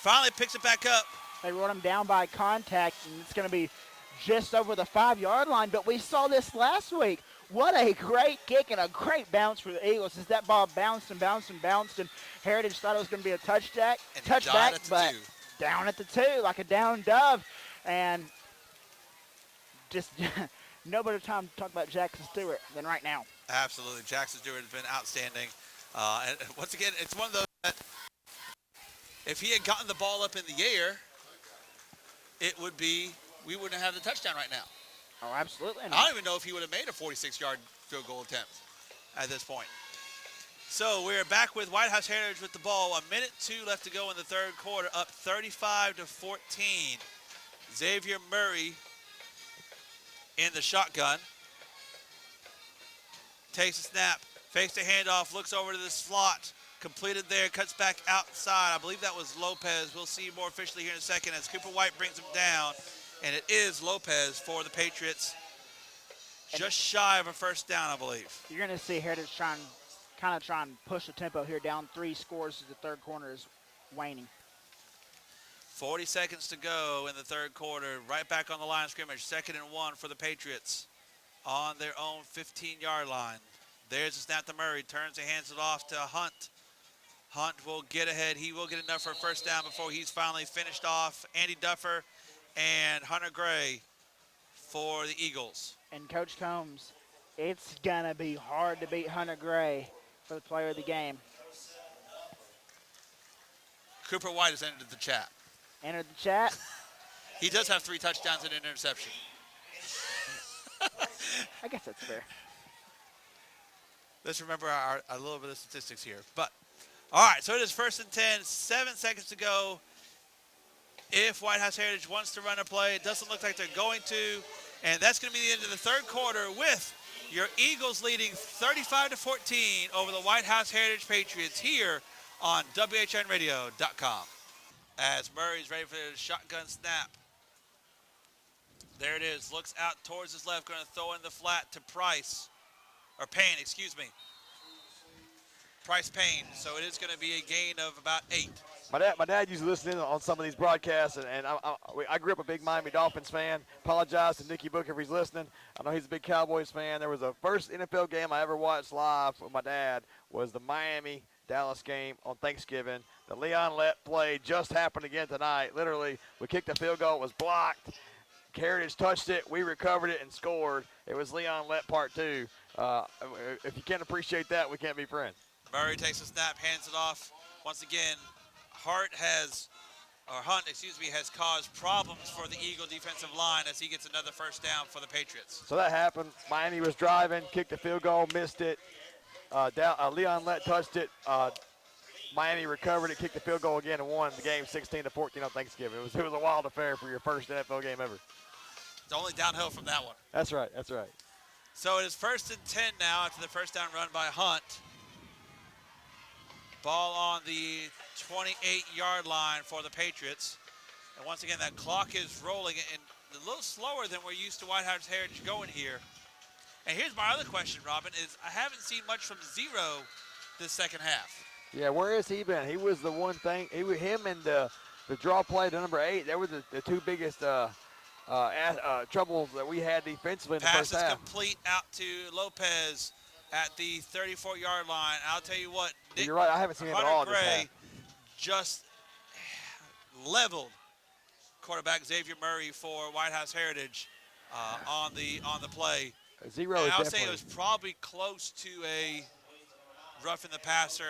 Speaker 1: Finally picks it back up.
Speaker 2: They wrote him down by contact, and it's going to be just over the 5-yard line, but we saw this last week. What a great kick and a great bounce for the Eagles as that ball bounced and bounced and bounced, and Heritage thought it was going to be a touchback, but down at the 2 like a down dove. And just no better time to talk about Jackson Stewart than right now.
Speaker 1: Absolutely. Jackson Stewart has been outstanding. And once again, it's one of those that if he had gotten the ball up in the air, we wouldn't have the touchdown right now.
Speaker 2: Oh, absolutely not.
Speaker 1: I don't even know if he would have made a 46-yard field goal attempt at this point. So we're back with White House Heritage with the ball. 1:02 left to go in the third quarter, up 35-14. Xavier Murray in the shotgun. Takes a snap, fakes the handoff, looks over to the slot. Completed there, cuts back outside. I believe that was Lopez. We'll see more officially here in a second as Cooper White brings him down. And it is Lopez for the Patriots. Just shy of a first down, I believe.
Speaker 2: You're going to see Heritage try and push the tempo here, down 3 scores as the third quarter is waning.
Speaker 1: 40 seconds to go in the third quarter. Right back on the line of scrimmage. 2nd and 1 for the Patriots on their own 15-yard line. There's the snap to Murray. Turns and hands it off to Hunt. Hunt will get ahead. He will get enough for a first down before he's finally finished off. Andy Duffer and Hunter Gray for the Eagles.
Speaker 2: And Coach Combs, it's going to be hard to beat Hunter Gray for the player of the game.
Speaker 1: Cooper White has entered the chat.
Speaker 2: Entered the chat.
Speaker 1: He does have 3 touchdowns and an interception.
Speaker 2: I guess that's fair.
Speaker 1: Let's remember a little bit of statistics here. But, all right, so it is 1st and 10, 7 seconds to go. If White House Heritage wants to run a play, it doesn't look like they're going to. And that's going to be the end of the third quarter with your Eagles leading 35-14 over the White House Heritage Patriots here on WHINradio.com. As Murray's ready for the shotgun snap. There it is. Looks out towards his left. Going to throw in the flat to Price. Or Payne, excuse me. Price Payne. So it is going to be a gain of about 8.
Speaker 3: My dad used to listen in on some of these broadcasts, and I grew up a big Miami Dolphins fan. Apologize to Nicky Book if he's listening. I know he's a big Cowboys fan. There was a first NFL game I ever watched live with my dad was the Miami-Dallas game on Thanksgiving. The Leon Lett play just happened again tonight. Literally, we kicked the field goal. It was blocked. Heritage touched it. We recovered it and scored. It was Leon Lett part 2. If you can't appreciate that, we can't be friends.
Speaker 1: Murray takes a snap, hands it off. Once again, Hunt has caused problems for the Eagle defensive line as he gets another first down for the Patriots.
Speaker 3: So that happened. Miami was driving, kicked the field goal, missed it. Leon Lett touched it. Miami recovered it, kicked the field goal again, and won the game 16-14 on Thanksgiving. It was a wild affair for your first NFL game ever.
Speaker 1: It's only downhill from that one.
Speaker 3: That's right. That's right.
Speaker 1: So it is 1st and 10 now after the first down run by Hunt. Ball on the 28-yard line for the Patriots. And once again, that clock is rolling and a little slower than we're used to White House Heritage going here. And here's my other question, Robin, is I haven't seen much from Zero this second half.
Speaker 3: Yeah, where has he been? He was the one thing. Him and the draw play to number 8. They were the two biggest troubles that we had defensively in the
Speaker 1: Pass
Speaker 3: first
Speaker 1: is
Speaker 3: half.
Speaker 1: complete out to Lopez at the 34-yard line. I'll tell you what,
Speaker 3: You're right. I haven't seen him at all in
Speaker 1: Hunter
Speaker 3: this
Speaker 1: Gray
Speaker 3: half.
Speaker 1: just leveled quarterback Xavier Murray for White House Heritage on the play.
Speaker 3: Zero
Speaker 1: And
Speaker 3: is
Speaker 1: I'll
Speaker 3: definitely.
Speaker 1: say it was probably close to a roughing the passer,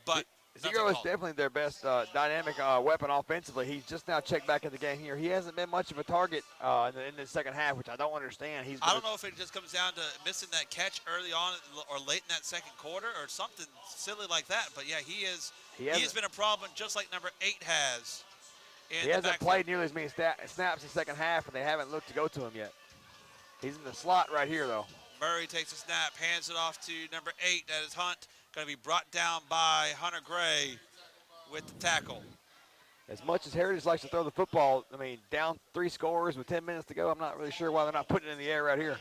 Speaker 1: but
Speaker 3: Zero is definitely their best dynamic weapon offensively. He's just now checked back in the game here. He hasn't been much of a target in the second half, which I don't understand.
Speaker 1: I don't know if it just comes down to missing that catch early on or late in that second quarter or something silly like that. But yeah, he has been a problem just like number 8 has.
Speaker 3: He hasn't played nearly as many snaps in the second half, and they haven't looked to go to him yet. He's in the slot right here, though.
Speaker 1: Murray takes a snap, hands it off to number 8. That is Hunt. Going to be brought down by Hunter Gray with the tackle.
Speaker 3: As much as Heritage likes to throw the football, I mean, down 3 scores with 10 minutes to go, I'm not really sure why they're not putting it in the air right here.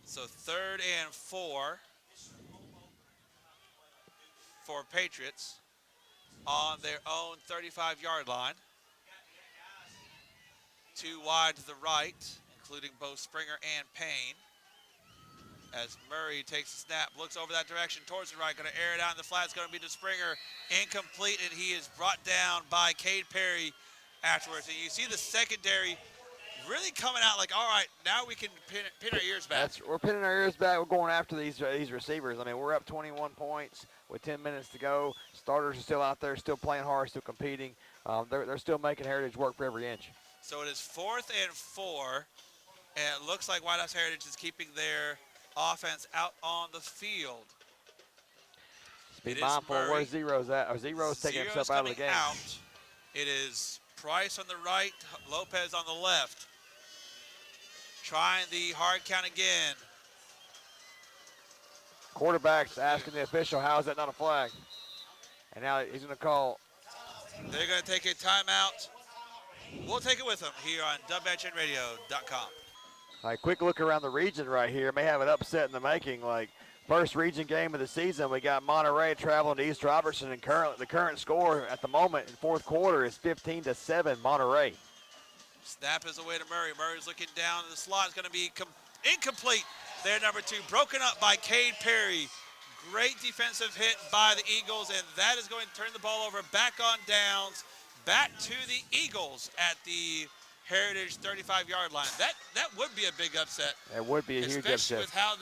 Speaker 1: So 3rd and 4 for Patriots on their own 35-yard line. 2 wide to the right, including both Springer and Payne. As Murray takes a snap, looks over that direction towards the right, going to air it out in the flat. It's going to be to Springer, incomplete, and he is brought down by Cade Perry afterwards. And you see the secondary really coming out like, all right, now we can pin our ears back.
Speaker 3: We're pinning our ears back. We're going after these receivers. I mean, we're up 21 points with 10 minutes to go. Starters are still out there, still playing hard, still competing. They're still making Heritage work for every inch.
Speaker 1: So it is 4th and 4, and it looks like White House Heritage is keeping their offense out on the field.
Speaker 3: Be mindful where Zero's at. Or Zero's taking himself out of the game.
Speaker 1: Out. It is Price on the right, Lopez on the left. Trying the hard count again.
Speaker 3: Quarterback's asking the official, how is that not a flag? And now he's going to call.
Speaker 1: They're going to take a timeout. We'll take it with them here on WHINradio.com.
Speaker 3: All right, quick look around the region right here. May have an upset in the making. Like, first region game of the season, we got Monterey traveling to East Robertson, and the current score at the moment in fourth quarter is 15-7 Monterey.
Speaker 1: Snap is away to Murray. Murray's looking down. The slot is going to be incomplete. There, number 2, broken up by Cade Perry. Great defensive hit by the Eagles, and that is going to turn the ball over back on downs, back to the Eagles at the Heritage 35-yard line. That would be a big upset.
Speaker 3: It would be a huge upset.
Speaker 1: Especially with how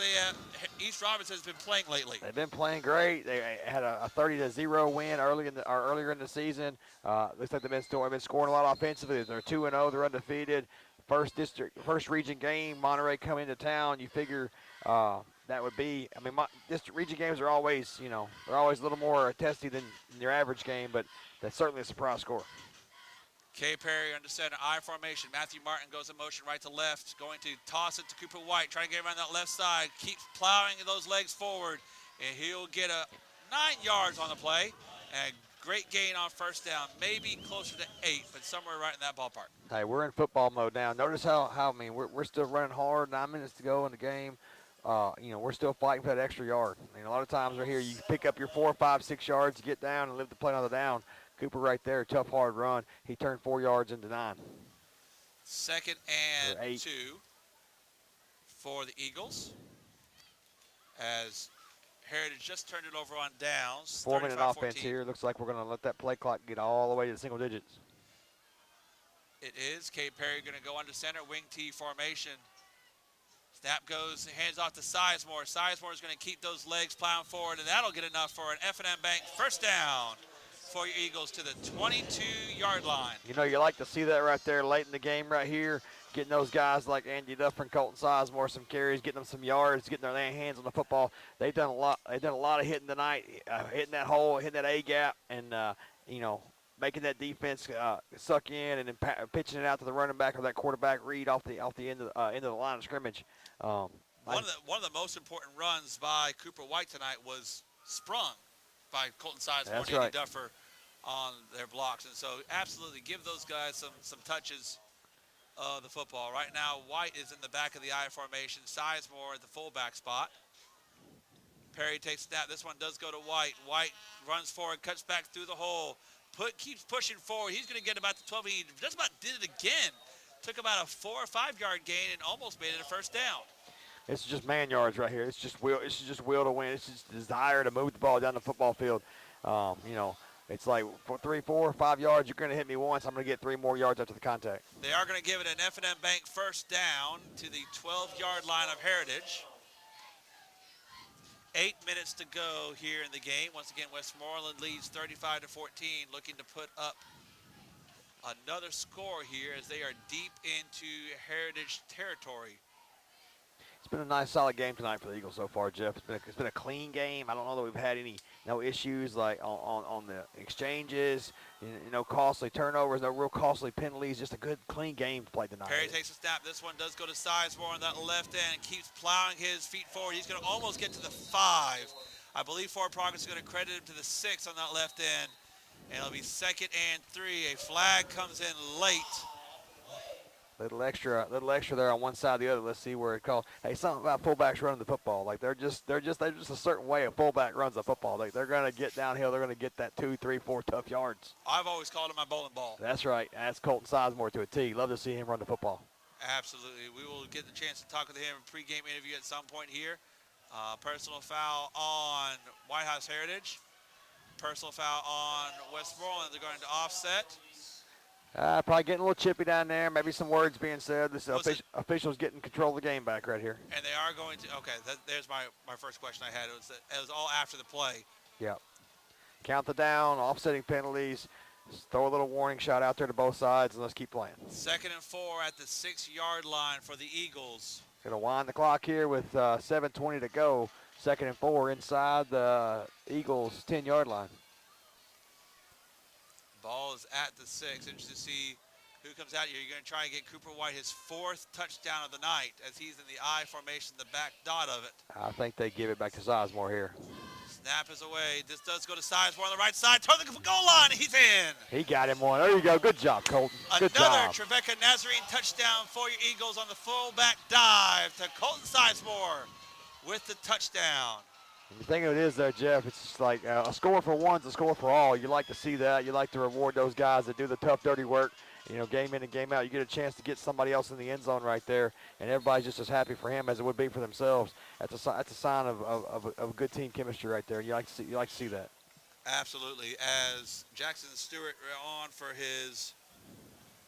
Speaker 1: East Robertson has been playing lately.
Speaker 3: They've been playing great. They had a 30-0 win earlier in the season. Looks like they've been scoring a lot offensively. They're 2-0. They're undefeated. First region game, Monterey coming into town. You figure that would be. I mean, district region games are always, they're always a little more testy than your average game, but that's certainly a surprise score.
Speaker 1: K. Perry under center, I formation. Matthew Martin goes in motion right to left, going to toss it to Cooper White, trying to get around that left side, keeps plowing those legs forward, and he'll get 9 yards on the play, and a great gain on first down, maybe closer to 8, but somewhere right in that ballpark.
Speaker 3: Hey, we're in football mode now. Notice how we're still running hard, 9 minutes to go in the game. We're still fighting for that extra yard. A lot of times right here, you pick up your 4, 5, 6 yards, you get down and live to play another down. Cooper right there, tough, hard run. He turned 4 yards into 9.
Speaker 1: 2nd and 2 for the Eagles. As Heritage just turned it over on downs.
Speaker 3: 4-minute offense here. Looks like we're going to let that play clock get all the way to the single digits.
Speaker 1: It is. K. Perry going to go under center, wing T formation. Snap goes, hands off to Sizemore. Sizemore is going to keep those legs plowing forward, and that'll get enough for an F&M Bank first down for your Eagles to the 22-yard line.
Speaker 3: You like to see that right there late in the game right here, getting those guys like Andy Duffer and Colton Sizemore some carries, getting them some yards, getting their hands on the football. They've done a lot. They've done a lot of hitting tonight, hitting that hole, hitting that A gap, and making that defense suck in and then pitching it out to the running back or that quarterback read off the end of the line of scrimmage. Like
Speaker 1: One of the most important runs by Cooper White tonight was sprung by Colton Sizemore and Andy Duffer on their blocks. And so absolutely give those guys some touches of the football. Right now, White is in the back of the I formation. Sizemore at the fullback spot. Perry takes a snap. This one does go to White. White runs forward, cuts back through the hole. Keeps pushing forward. He's going to get about the 12. He just about did it again. Took about a 4 or 5 yard gain and almost made it a first down.
Speaker 3: It's just man yards right here. It's just will to win. It's just desire to move the ball down the football field. You know, it's like for 3, 4, 5 yards, you're going to hit me once. I'm going to get 3 more yards after the contact.
Speaker 1: They are going to give it an F&M Bank first down to the 12-yard line of Heritage. 8 minutes to go here in the game. Once again, Westmoreland leads 35-14, looking to put up another score here as they are deep into Heritage territory.
Speaker 3: It's been a nice, solid game tonight for the Eagles so far, Jeff. It's been a clean game. I don't know that we've had no issues like on the exchanges, costly turnovers, no real costly penalties. Just a good, clean game played tonight.
Speaker 1: Perry takes a snap. This one does go to Sizemore on that left end. Keeps plowing his feet forward. He's going to almost get to the 5. I believe Forward Progress is going to credit him to the 6 on that left end. And it'll be 2nd and 3. A flag comes in late.
Speaker 3: Little extra there on one side or the other. Let's see where it calls. Hey, something about fullbacks running the football. Like they're just a certain way a fullback runs the football. Like they're going to get downhill. They're going to get that 2, 3, 4 tough yards.
Speaker 1: I've always called him my bowling ball.
Speaker 3: That's right. That's Colton Sizemore to a T. Love to see him run the football.
Speaker 1: Absolutely. We will get the chance to talk with him in a pregame interview at some point here. Personal foul on White House Heritage. Personal foul on Westmoreland. They're going to offset.
Speaker 3: Probably getting a little chippy down there. Maybe some words being said. This official's getting control of the game back right here.
Speaker 1: And they are going to. Okay, there's my first question I had. It was all after the play.
Speaker 3: Yeah. Count the down, offsetting penalties. Just throw a little warning shot out there to both sides, and let's keep playing.
Speaker 1: 2nd and 4 at the 6-yard line for the Eagles.
Speaker 3: Going to wind the clock here with 7:20 to go. 2nd and 4 inside the Eagles' 10-yard line.
Speaker 1: Ball is at the 6. Interested to see who comes out here. You're going to try and get Cooper White his 4th touchdown of the night as he's in the I formation, the back dot of it.
Speaker 3: I think they give it back to Sizemore here.
Speaker 1: Snap is away. This does go to Sizemore on the right side. Toward the goal line. He's in.
Speaker 3: He got him one. There you go. Good job, Colton. Good job.
Speaker 1: Another Trevecca Nazarene touchdown for your Eagles on the fullback dive to Colton Sizemore with the touchdown.
Speaker 3: And the thing of it is, though, Jeff, it's just like a score for one's a score for all. You like to see that. You like to reward those guys that do the tough, dirty work. Game in and game out. You get a chance to get somebody else in the end zone right there, and everybody's just as happy for him as it would be for themselves. That's a sign of good team chemistry right there. You like to see that.
Speaker 1: Absolutely. As Jackson Stewart on for his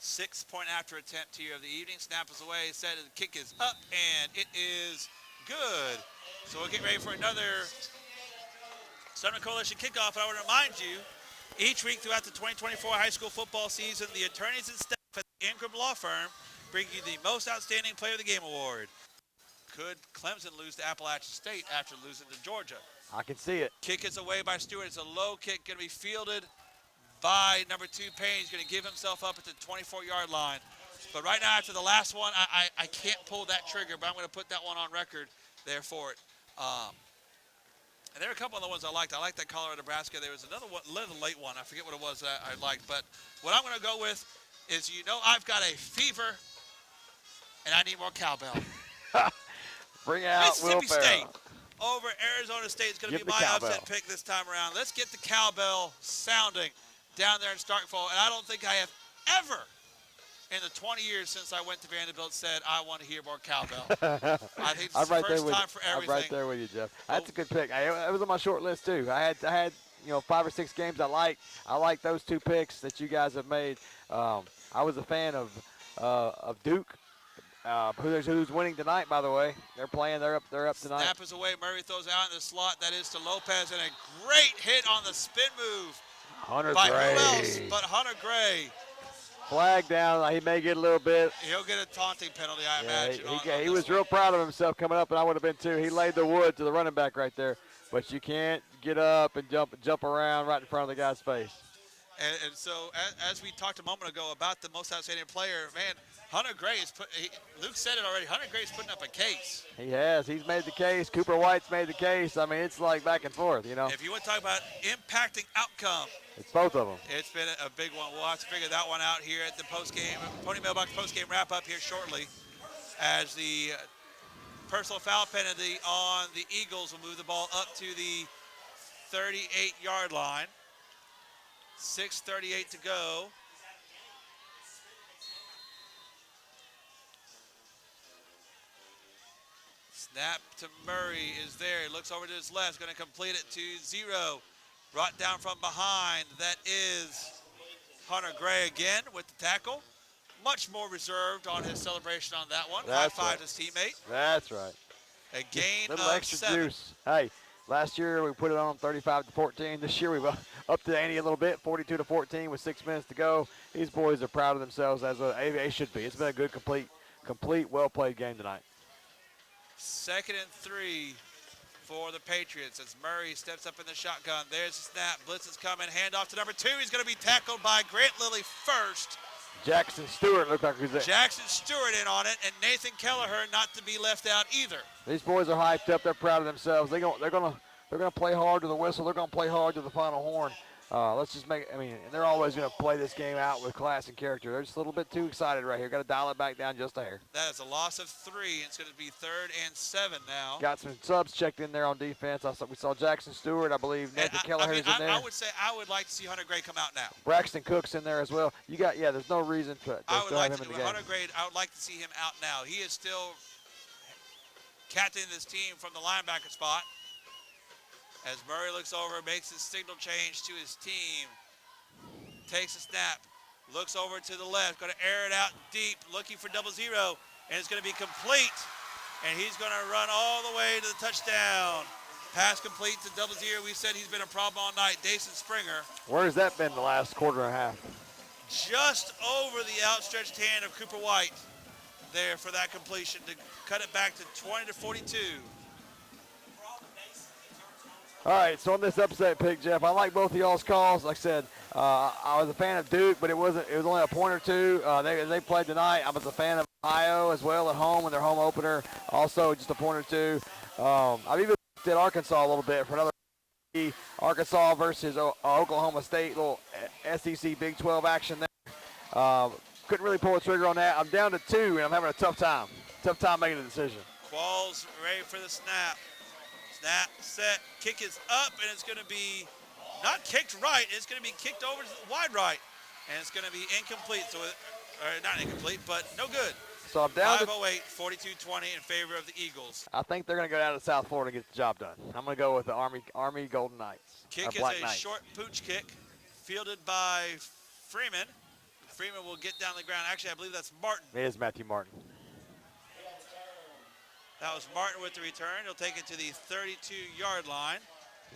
Speaker 1: 6th point after attempt here of the evening. Snap is away. Set. The kick is up, and it is good. So we'll get ready for another Southern Coalition kickoff. I want to remind you, each week throughout the 2024 high school football season, the attorneys and staff at the Ingram Law Firm bring you the Most Outstanding Player of the Game award. Could Clemson lose to Appalachian State after losing to Georgia?
Speaker 3: I can see it.
Speaker 1: Kick is away by Stewart. It's a low kick, going to be fielded by number 2, Payne. He's going to give himself up at the 24-yard line. But right now, after the last one, I can't pull that trigger, but I'm going to put that one on record there for it. And there are a couple of the ones I liked. I liked that Colorado, Nebraska. There was another one, another late one. I forget what it was that I liked. But what I'm going to go with is, I've got a fever, and I need more cowbell.
Speaker 3: Bring out
Speaker 1: Mississippi
Speaker 3: Will
Speaker 1: State over Arizona State is going to be my upset pick this time around. Let's get the cowbell sounding down there in Starkville. And I don't think I have ever in the 20 years since I went to Vanderbilt said I want to hear more cowbell. I think it's the first time for everything.
Speaker 3: I'm right there with you, Jeff. That's a good pick. It was on my short list too. I had 5 or 6 games I like. I like those 2 picks that you guys have made. I was a fan of Duke, who's winning tonight, by the way. They're playing. They're up tonight.
Speaker 1: Snap is away. Murray throws out in the slot. That is to Lopez, and a great hit on the spin move
Speaker 3: Hunter
Speaker 1: by
Speaker 3: Gray.
Speaker 1: who else but Hunter Gray.
Speaker 3: Flag down. He may get a little bit.
Speaker 1: He'll get a taunting penalty, I imagine.
Speaker 3: He was real proud of himself coming up, and I would have been too. He laid the wood to the running back right there. But you can't get up and jump around right in front of the guy's face.
Speaker 1: And so, as we talked a moment ago about the most outstanding player, man, Hunter Gray is Luke said it already. Hunter Gray is putting up a case.
Speaker 3: He has. He's made the case. Cooper White's made the case. I mean, it's like back and forth, you know.
Speaker 1: If you want to talk about impacting outcome,
Speaker 3: It's both of them.
Speaker 1: it's been a big one. We'll have to figure that one out here at the post-game, Pony Mailbox post-game wrap-up here shortly, as the personal foul penalty on the Eagles will move the ball up to the 38-yard line. 6:38 to go. Snap to Murray is there. He looks over to his left, going to complete it to 0. Brought down from behind. That is Hunter Gray again with the tackle. Much more reserved on his celebration on that one.
Speaker 3: That's
Speaker 1: High-fived
Speaker 3: right.
Speaker 1: his teammate.
Speaker 3: That's right.
Speaker 1: A gain
Speaker 3: Little
Speaker 1: of
Speaker 3: extra
Speaker 1: 7.
Speaker 3: juice. Hey, last year we put it on 35-14. This year we've upped the ante a little bit, 42-14 with 6 minutes to go. These boys are proud of themselves as they should be. It's been a good, complete, well-played game tonight.
Speaker 1: 2nd and 3 for the Patriots as Murray steps up in the shotgun. There's the snap. Blitz is coming. Handoff to number 2. He's going to be tackled by Grant Lilly first.
Speaker 3: Jackson Stewart looked like he was there.
Speaker 1: Jackson Stewart in on it, and Nathan Kelleher not to be left out either.
Speaker 3: These boys are hyped up. They're proud of themselves. They're gonna play hard to the whistle. They're gonna play hard to the final horn. Let's just make. I mean, they're always gonna play this game out with class and character. They're just a little bit too excited right here. Got to dial it back down just a hair.
Speaker 1: That is a loss of 3. It's going to be 3rd and 7 now.
Speaker 3: Got some subs checked in there on defense. We saw Jackson Stewart. I believe Nathan Kelleher's in there.
Speaker 1: I would say I would like to see Hunter Gray come out now.
Speaker 3: Braxton Cook's in there as well. There's no reason to
Speaker 1: I would
Speaker 3: still
Speaker 1: like
Speaker 3: have him
Speaker 1: to
Speaker 3: in the game.
Speaker 1: Hunter Gray. I would like to see him out now. He is still captaining this team from the linebacker spot. As Murray looks over, makes his signal change to his team. Takes a snap, looks over to the left, going to air it out deep, looking for 0-0, and it's going to be complete. And he's going to run all the way to the touchdown. Pass complete to 0-0. We said he's been a problem all night. Dason Springer.
Speaker 3: Where has that been the last quarter and a half?
Speaker 1: Just over the outstretched hand of Cooper White there for that completion to cut it back to 20-42.
Speaker 3: All right, so on this upset pick, Jeff, I like both of y'all's calls. Like I said, I was a fan of Duke, but it was only a point or two. They played tonight. I was a fan of Ohio as well at home in their home opener. Also, just a point or two. I've even looked at Arkansas a little bit for another. Arkansas versus Oklahoma State, little SEC Big 12 action there. Couldn't really pull a trigger on that. I'm down to 2, and I'm having a tough time. Tough time making a decision.
Speaker 1: Qualls ready for the snap. Snap, set, kick is up, and it's going to be not kicked right. It's going to be kicked over to the wide right, and it's going to be incomplete. So, not incomplete, but no good.
Speaker 3: So I'm down
Speaker 1: 5:08, 42-20 in favor of the Eagles.
Speaker 3: I think they're going to go down to South Florida to get the job done. I'm going to go with the Army Golden Knights.
Speaker 1: Kick is
Speaker 3: Black
Speaker 1: a
Speaker 3: Knights.
Speaker 1: short pooch kick, fielded by Freeman. Freeman will get down the ground. Actually, I believe that's Martin.
Speaker 3: It is Matthew Martin.
Speaker 1: That was Martin with the return. He'll take it to the 32-yard line.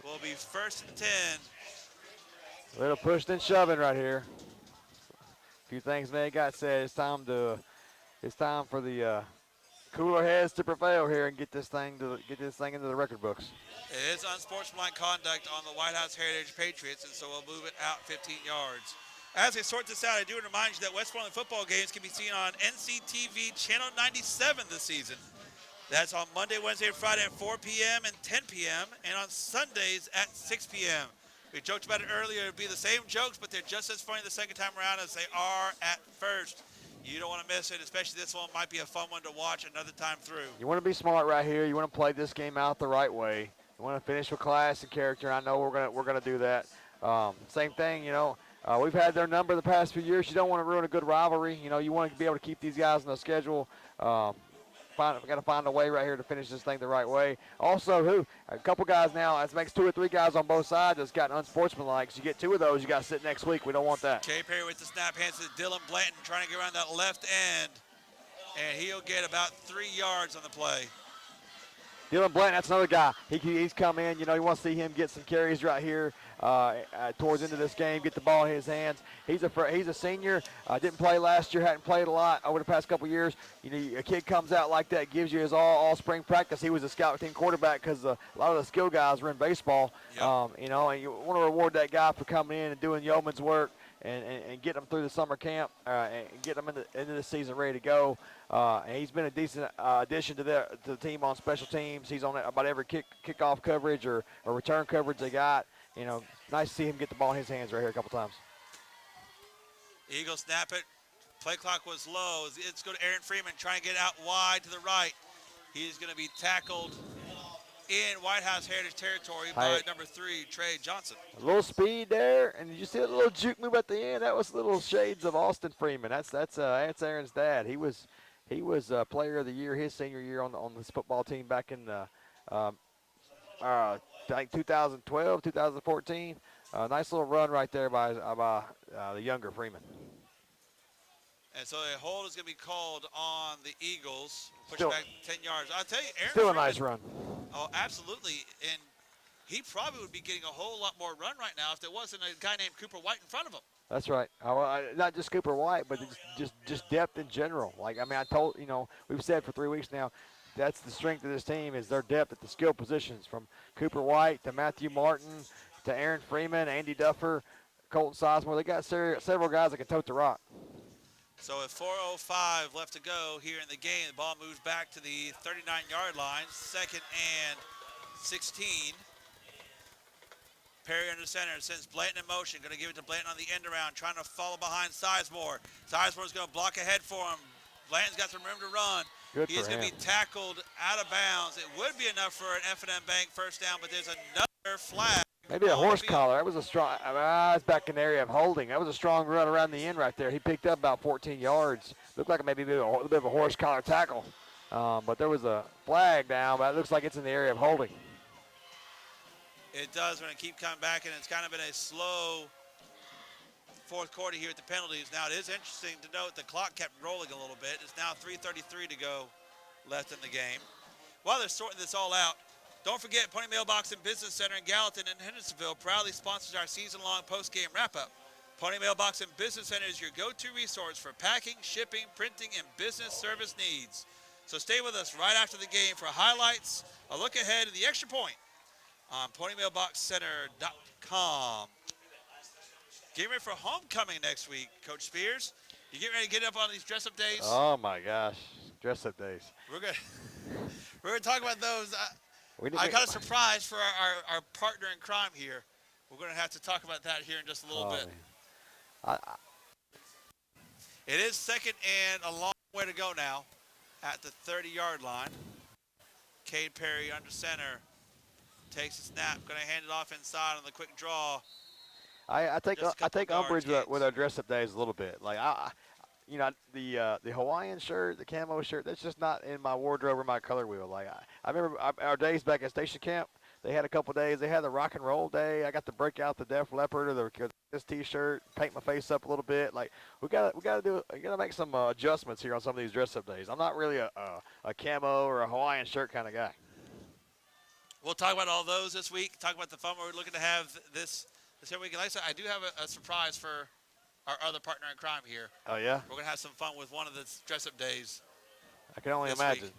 Speaker 1: Will be 1st and 10.
Speaker 3: A little pushing and shoving right here. A few things Nate got said. It's time for the cooler heads to prevail here and get this thing into the record books.
Speaker 1: It is unsportsmanlike conduct on the White House Heritage Patriots, and so we'll move it out 15 yards. As I sort this out, I do want to remind you that Westmoreland football games can be seen on NCTV Channel 97 this season. That's on Monday, Wednesday, and Friday at 4 p.m. and 10 p.m. and on Sundays at 6 p.m. We joked about it earlier. It'd be the same jokes, but they're just as funny the second time around as they are at first. You don't want to miss it, especially this one might be a fun one to watch another time through.
Speaker 3: You want to be smart right here. You want to play this game out the right way. You want to finish with class and character. I know we're gonna do that. Same thing, we've had their number the past few years. You don't want to ruin a good rivalry. You want to be able to keep these guys on the schedule. We got to find a way right here to finish this thing the right way. Also, a couple guys now, that makes 2 or 3 guys on both sides that's got unsportsmanlike. So you get 2 of those, you got to sit next week. We don't want that.
Speaker 1: K. Perry with the snap, hands to Dylan Blanton, trying to get around that left end, and he'll get about 3 yards on the play.
Speaker 3: Dylan Blanton, that's another guy. He's come in. You want to see him get some carries right here. towards the end of this game, get the ball in his hands. He's a senior. Didn't play last year. Hadn't played a lot over the past couple years. You know, a kid comes out like that, gives you his all spring practice. He was a scout team quarterback because a lot of the skill guys were in baseball.
Speaker 1: Yep.
Speaker 3: You know, and you want to reward that guy for coming in and doing yeoman's work and getting them through the summer camp and getting them into the season ready to go. And he's been a decent addition to the team on special teams. He's on about every kickoff coverage or return coverage they got. You know, nice to see him get the ball in his hands right here a couple times.
Speaker 1: Eagles snap it. Play clock was low. It's going to Aaron Freeman, trying to get out wide to the right. He's going to be tackled in White House Heritage territory by number 3, Trey Johnson.
Speaker 3: A little speed there, and did you see a little juke move at the end? That was little shades of Austin Freeman. That's Aaron's dad. He was player of the year his senior year on this football team back in I think 2012, 2014. Nice little run right there by the younger Freeman.
Speaker 1: And so a hold is going to be called on the Eagles. Push
Speaker 3: Still,
Speaker 1: back 10 yards. I'll tell you, Aaron
Speaker 3: still
Speaker 1: Freeman,
Speaker 3: a nice run.
Speaker 1: Oh, absolutely. And he probably would be getting a whole lot more run right now if there wasn't a guy named Cooper White in front of him.
Speaker 3: That's right. Not just Cooper White, but just depth in general. Like, I mean, we've said for 3 weeks now, that's the strength of this team is their depth at the skill positions, from Cooper White to Matthew Martin to Aaron Freeman, Andy Duffer, Colton Sizemore. They got several guys that can tote the rock.
Speaker 1: So with 4:05 left to go here in the game, the ball moves back to the 39-yard line, 2nd and 16. Perry under center, sends Blanton in motion, going to give it to Blanton on the end around, trying to follow behind Sizemore. Sizemore's going to block ahead for him. Blanton's got some room to run. He's going to be tackled out of bounds. It would be enough for an F&M Bank first down, but there's another flag.
Speaker 3: Maybe a horse collar. That was a strong. It's back in the area of holding. That was a strong run around the end right there. He picked up about 14 yards. Looked like maybe a little bit of a horse collar tackle. But there was a flag down, but it looks like it's in the area of holding.
Speaker 1: It does. We're going to keep coming back, and it's kind of been a slow fourth quarter here at the penalties. Now, it is interesting to note the clock kept rolling a little bit. It's now 3:33 to go left in the game. While they're sorting this all out, don't forget Pony Mailbox and Business Center in Gallatin and Hendersonville proudly sponsors our season-long post-game wrap-up. Pony Mailbox and Business Center is your go-to resource for packing, shipping, printing, and business service needs. So stay with us right after the game for highlights, a look ahead, and the extra point on PonyMailboxCenter.com. Getting ready for homecoming next week, Coach Spears. You getting ready to get up on these dress-up days?
Speaker 3: Oh, my gosh. Dress-up days.
Speaker 1: We're gonna talk about those. I got a surprise for our partner in crime here. We're going to have to talk about that here in just a little bit. It is 2nd and a long way to go now at the 30-yard line. Cade Perry under center. Takes a snap. Going to hand it off inside on the quick draw.
Speaker 3: I take umbrage with our dress-up days a little bit. Like the Hawaiian shirt, the camo shirt, that's just not in my wardrobe or my color wheel. Like I remember our days back at station camp. They had a couple days. They had the rock and roll day. I got to break out the Def Leppard or this T-shirt, paint my face up a little bit. Like we gotta make some adjustments here on some of these dress-up days. I'm not really a camo or a Hawaiian shirt kind of guy.
Speaker 1: We'll talk about all those this week. Talk about the fun we're looking to have this week. Like I said, I do have a surprise for our other partner in crime here.
Speaker 3: Oh, yeah?
Speaker 1: We're going to have some fun with one of the dress-up days.
Speaker 3: I can only imagine.
Speaker 1: Week.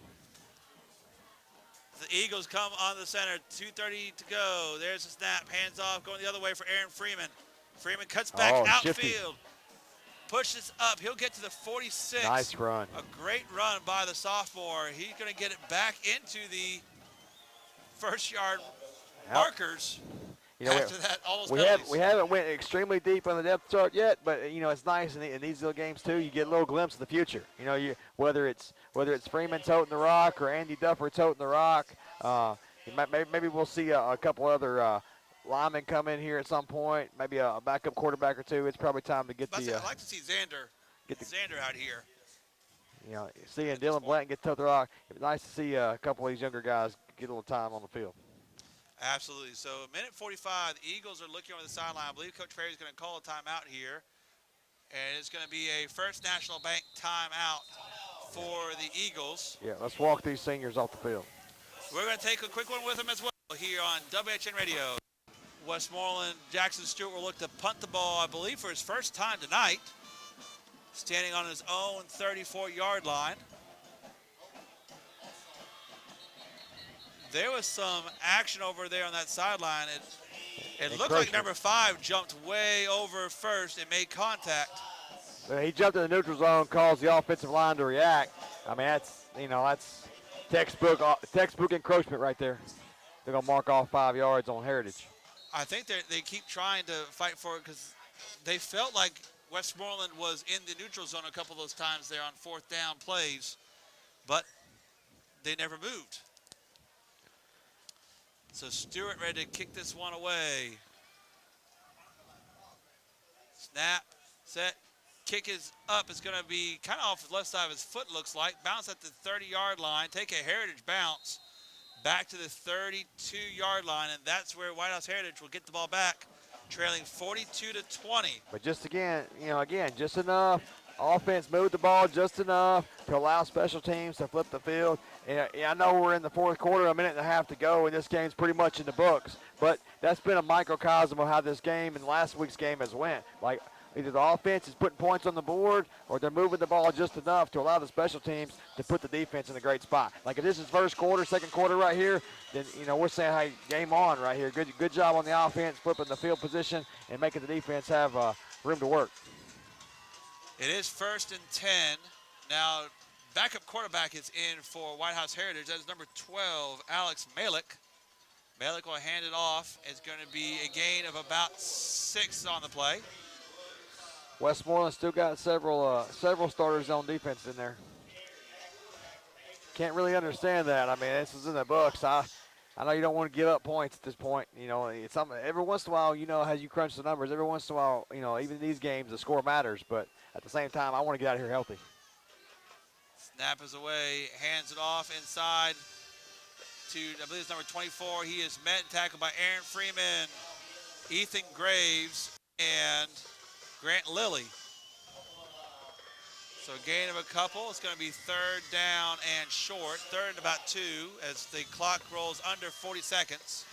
Speaker 1: The Eagles come on the center. 2:30 to go. There's a snap. Hands off. Going the other way for Aaron Freeman. Freeman cuts back outfield. Pushes up. He'll get to the 46.
Speaker 3: Nice run.
Speaker 1: A great run by the sophomore. He's going to get it back into the first-yard markers. After that, all those
Speaker 3: we haven't went extremely deep on the depth chart yet, but it's nice in these little games too. You get a little glimpse of the future. Whether it's Freeman toting the rock or Andy Duffer toting the rock. Maybe we'll see a couple other linemen come in here at some point. Maybe a backup quarterback or two. It's probably time to get
Speaker 1: I'd like to see Xander out here.
Speaker 3: Seeing Dylan Blanton get to the rock. It's nice to see a couple of these younger guys get a little time on the field.
Speaker 1: Absolutely. So, a minute 45, the Eagles are looking over the sideline. I believe Coach Perry is going to call a timeout here. And it's going to be a First National Bank timeout for the Eagles.
Speaker 3: Yeah, let's walk these seniors off the field.
Speaker 1: We're going to take a quick one with them as well here on WHN Radio. Westmoreland, Jackson Stewart will look to punt the ball, I believe, for his first time tonight. Standing on his own 34-yard line. There was some action over there on that sideline. It looked like number 5 jumped way over first and made contact.
Speaker 3: He jumped in the neutral zone, caused the offensive line to react. I mean, that's textbook encroachment right there. They're gonna mark off 5 yards on Heritage.
Speaker 1: I think they keep trying to fight for it because they felt like Westmoreland was in the neutral zone a couple of those times there on 4th down plays, but they never moved. So Stewart ready to kick this one away. Snap, set, kick is up. It's going to be kind of off the left side of his foot, looks like. Bounce at the 30-yard line. Take a Heritage bounce back to the 32-yard line, and that's where White House Heritage will get the ball back, trailing 42-20.
Speaker 3: But just again, just enough. Offense moved the ball just enough to allow special teams to flip the field. And I know we're in the 4th quarter, a minute and a half to go, and this game's pretty much in the books. But that's been a microcosm of how this game and last week's game has went. Like, either the offense is putting points on the board or they're moving the ball just enough to allow the special teams to put the defense in a great spot. Like if this is first quarter, second quarter right here, then, we're saying, hey, game on right here. Good job on the offense, flipping the field position and making the defense have room to work.
Speaker 1: It is 1st and 10. Now, backup quarterback is in for White House Heritage. That is number 12, Alex Malik. Malik will hand it off. It's going to be a gain of about 6 on the play.
Speaker 3: Westmoreland still got several starters on defense in there. Can't really understand that. I mean, this is in the books. I know you don't want to give up points at this point. It's something every once in a while, as you crunch the numbers, every once in a while, even in these games, the score matters. But at the same time, I want to get out of here healthy.
Speaker 1: Snap is away, hands it off inside to, I believe it's number 24. He is met and tackled by Aaron Freeman, Ethan Graves, and Grant Lilly. So a gain of a couple. It's going to be 3rd down and short. 3rd and about 2 as the clock rolls under 40 seconds.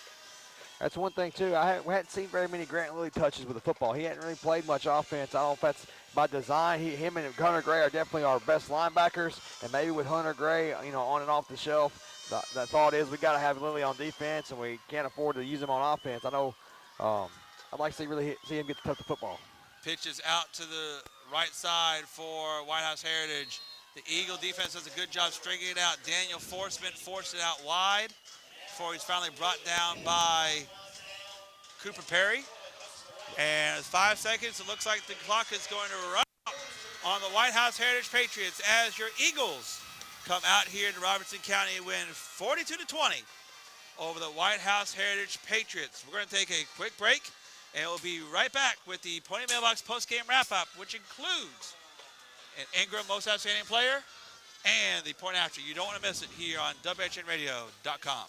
Speaker 3: That's one thing, too. We hadn't seen very many Grant Lilly touches with the football. He hadn't really played much offense. I don't know if that's by design. Him and Hunter Gray are definitely our best linebackers, and maybe with Hunter Gray, on and off the shelf, the thought is we got to have Lilly on defense, and we can't afford to use him on offense. I know I'd like to see him get to touch the football.
Speaker 1: Pitches out to the right side for White House Heritage. The Eagle defense does a good job stringing it out. Daniel Forsman forced it out wide before he's finally brought down by Cooper Perry. And 5 seconds, it looks like the clock is going to run out on the White House Heritage Patriots as your Eagles come out here to Robertson County and win 42-20 over the White House Heritage Patriots. We're going to take a quick break, and we'll be right back with the Pony Mailbox postgame wrap-up, which includes an Ingram Most Outstanding Player and the Point After. You don't want to miss it here on WHINradio.com.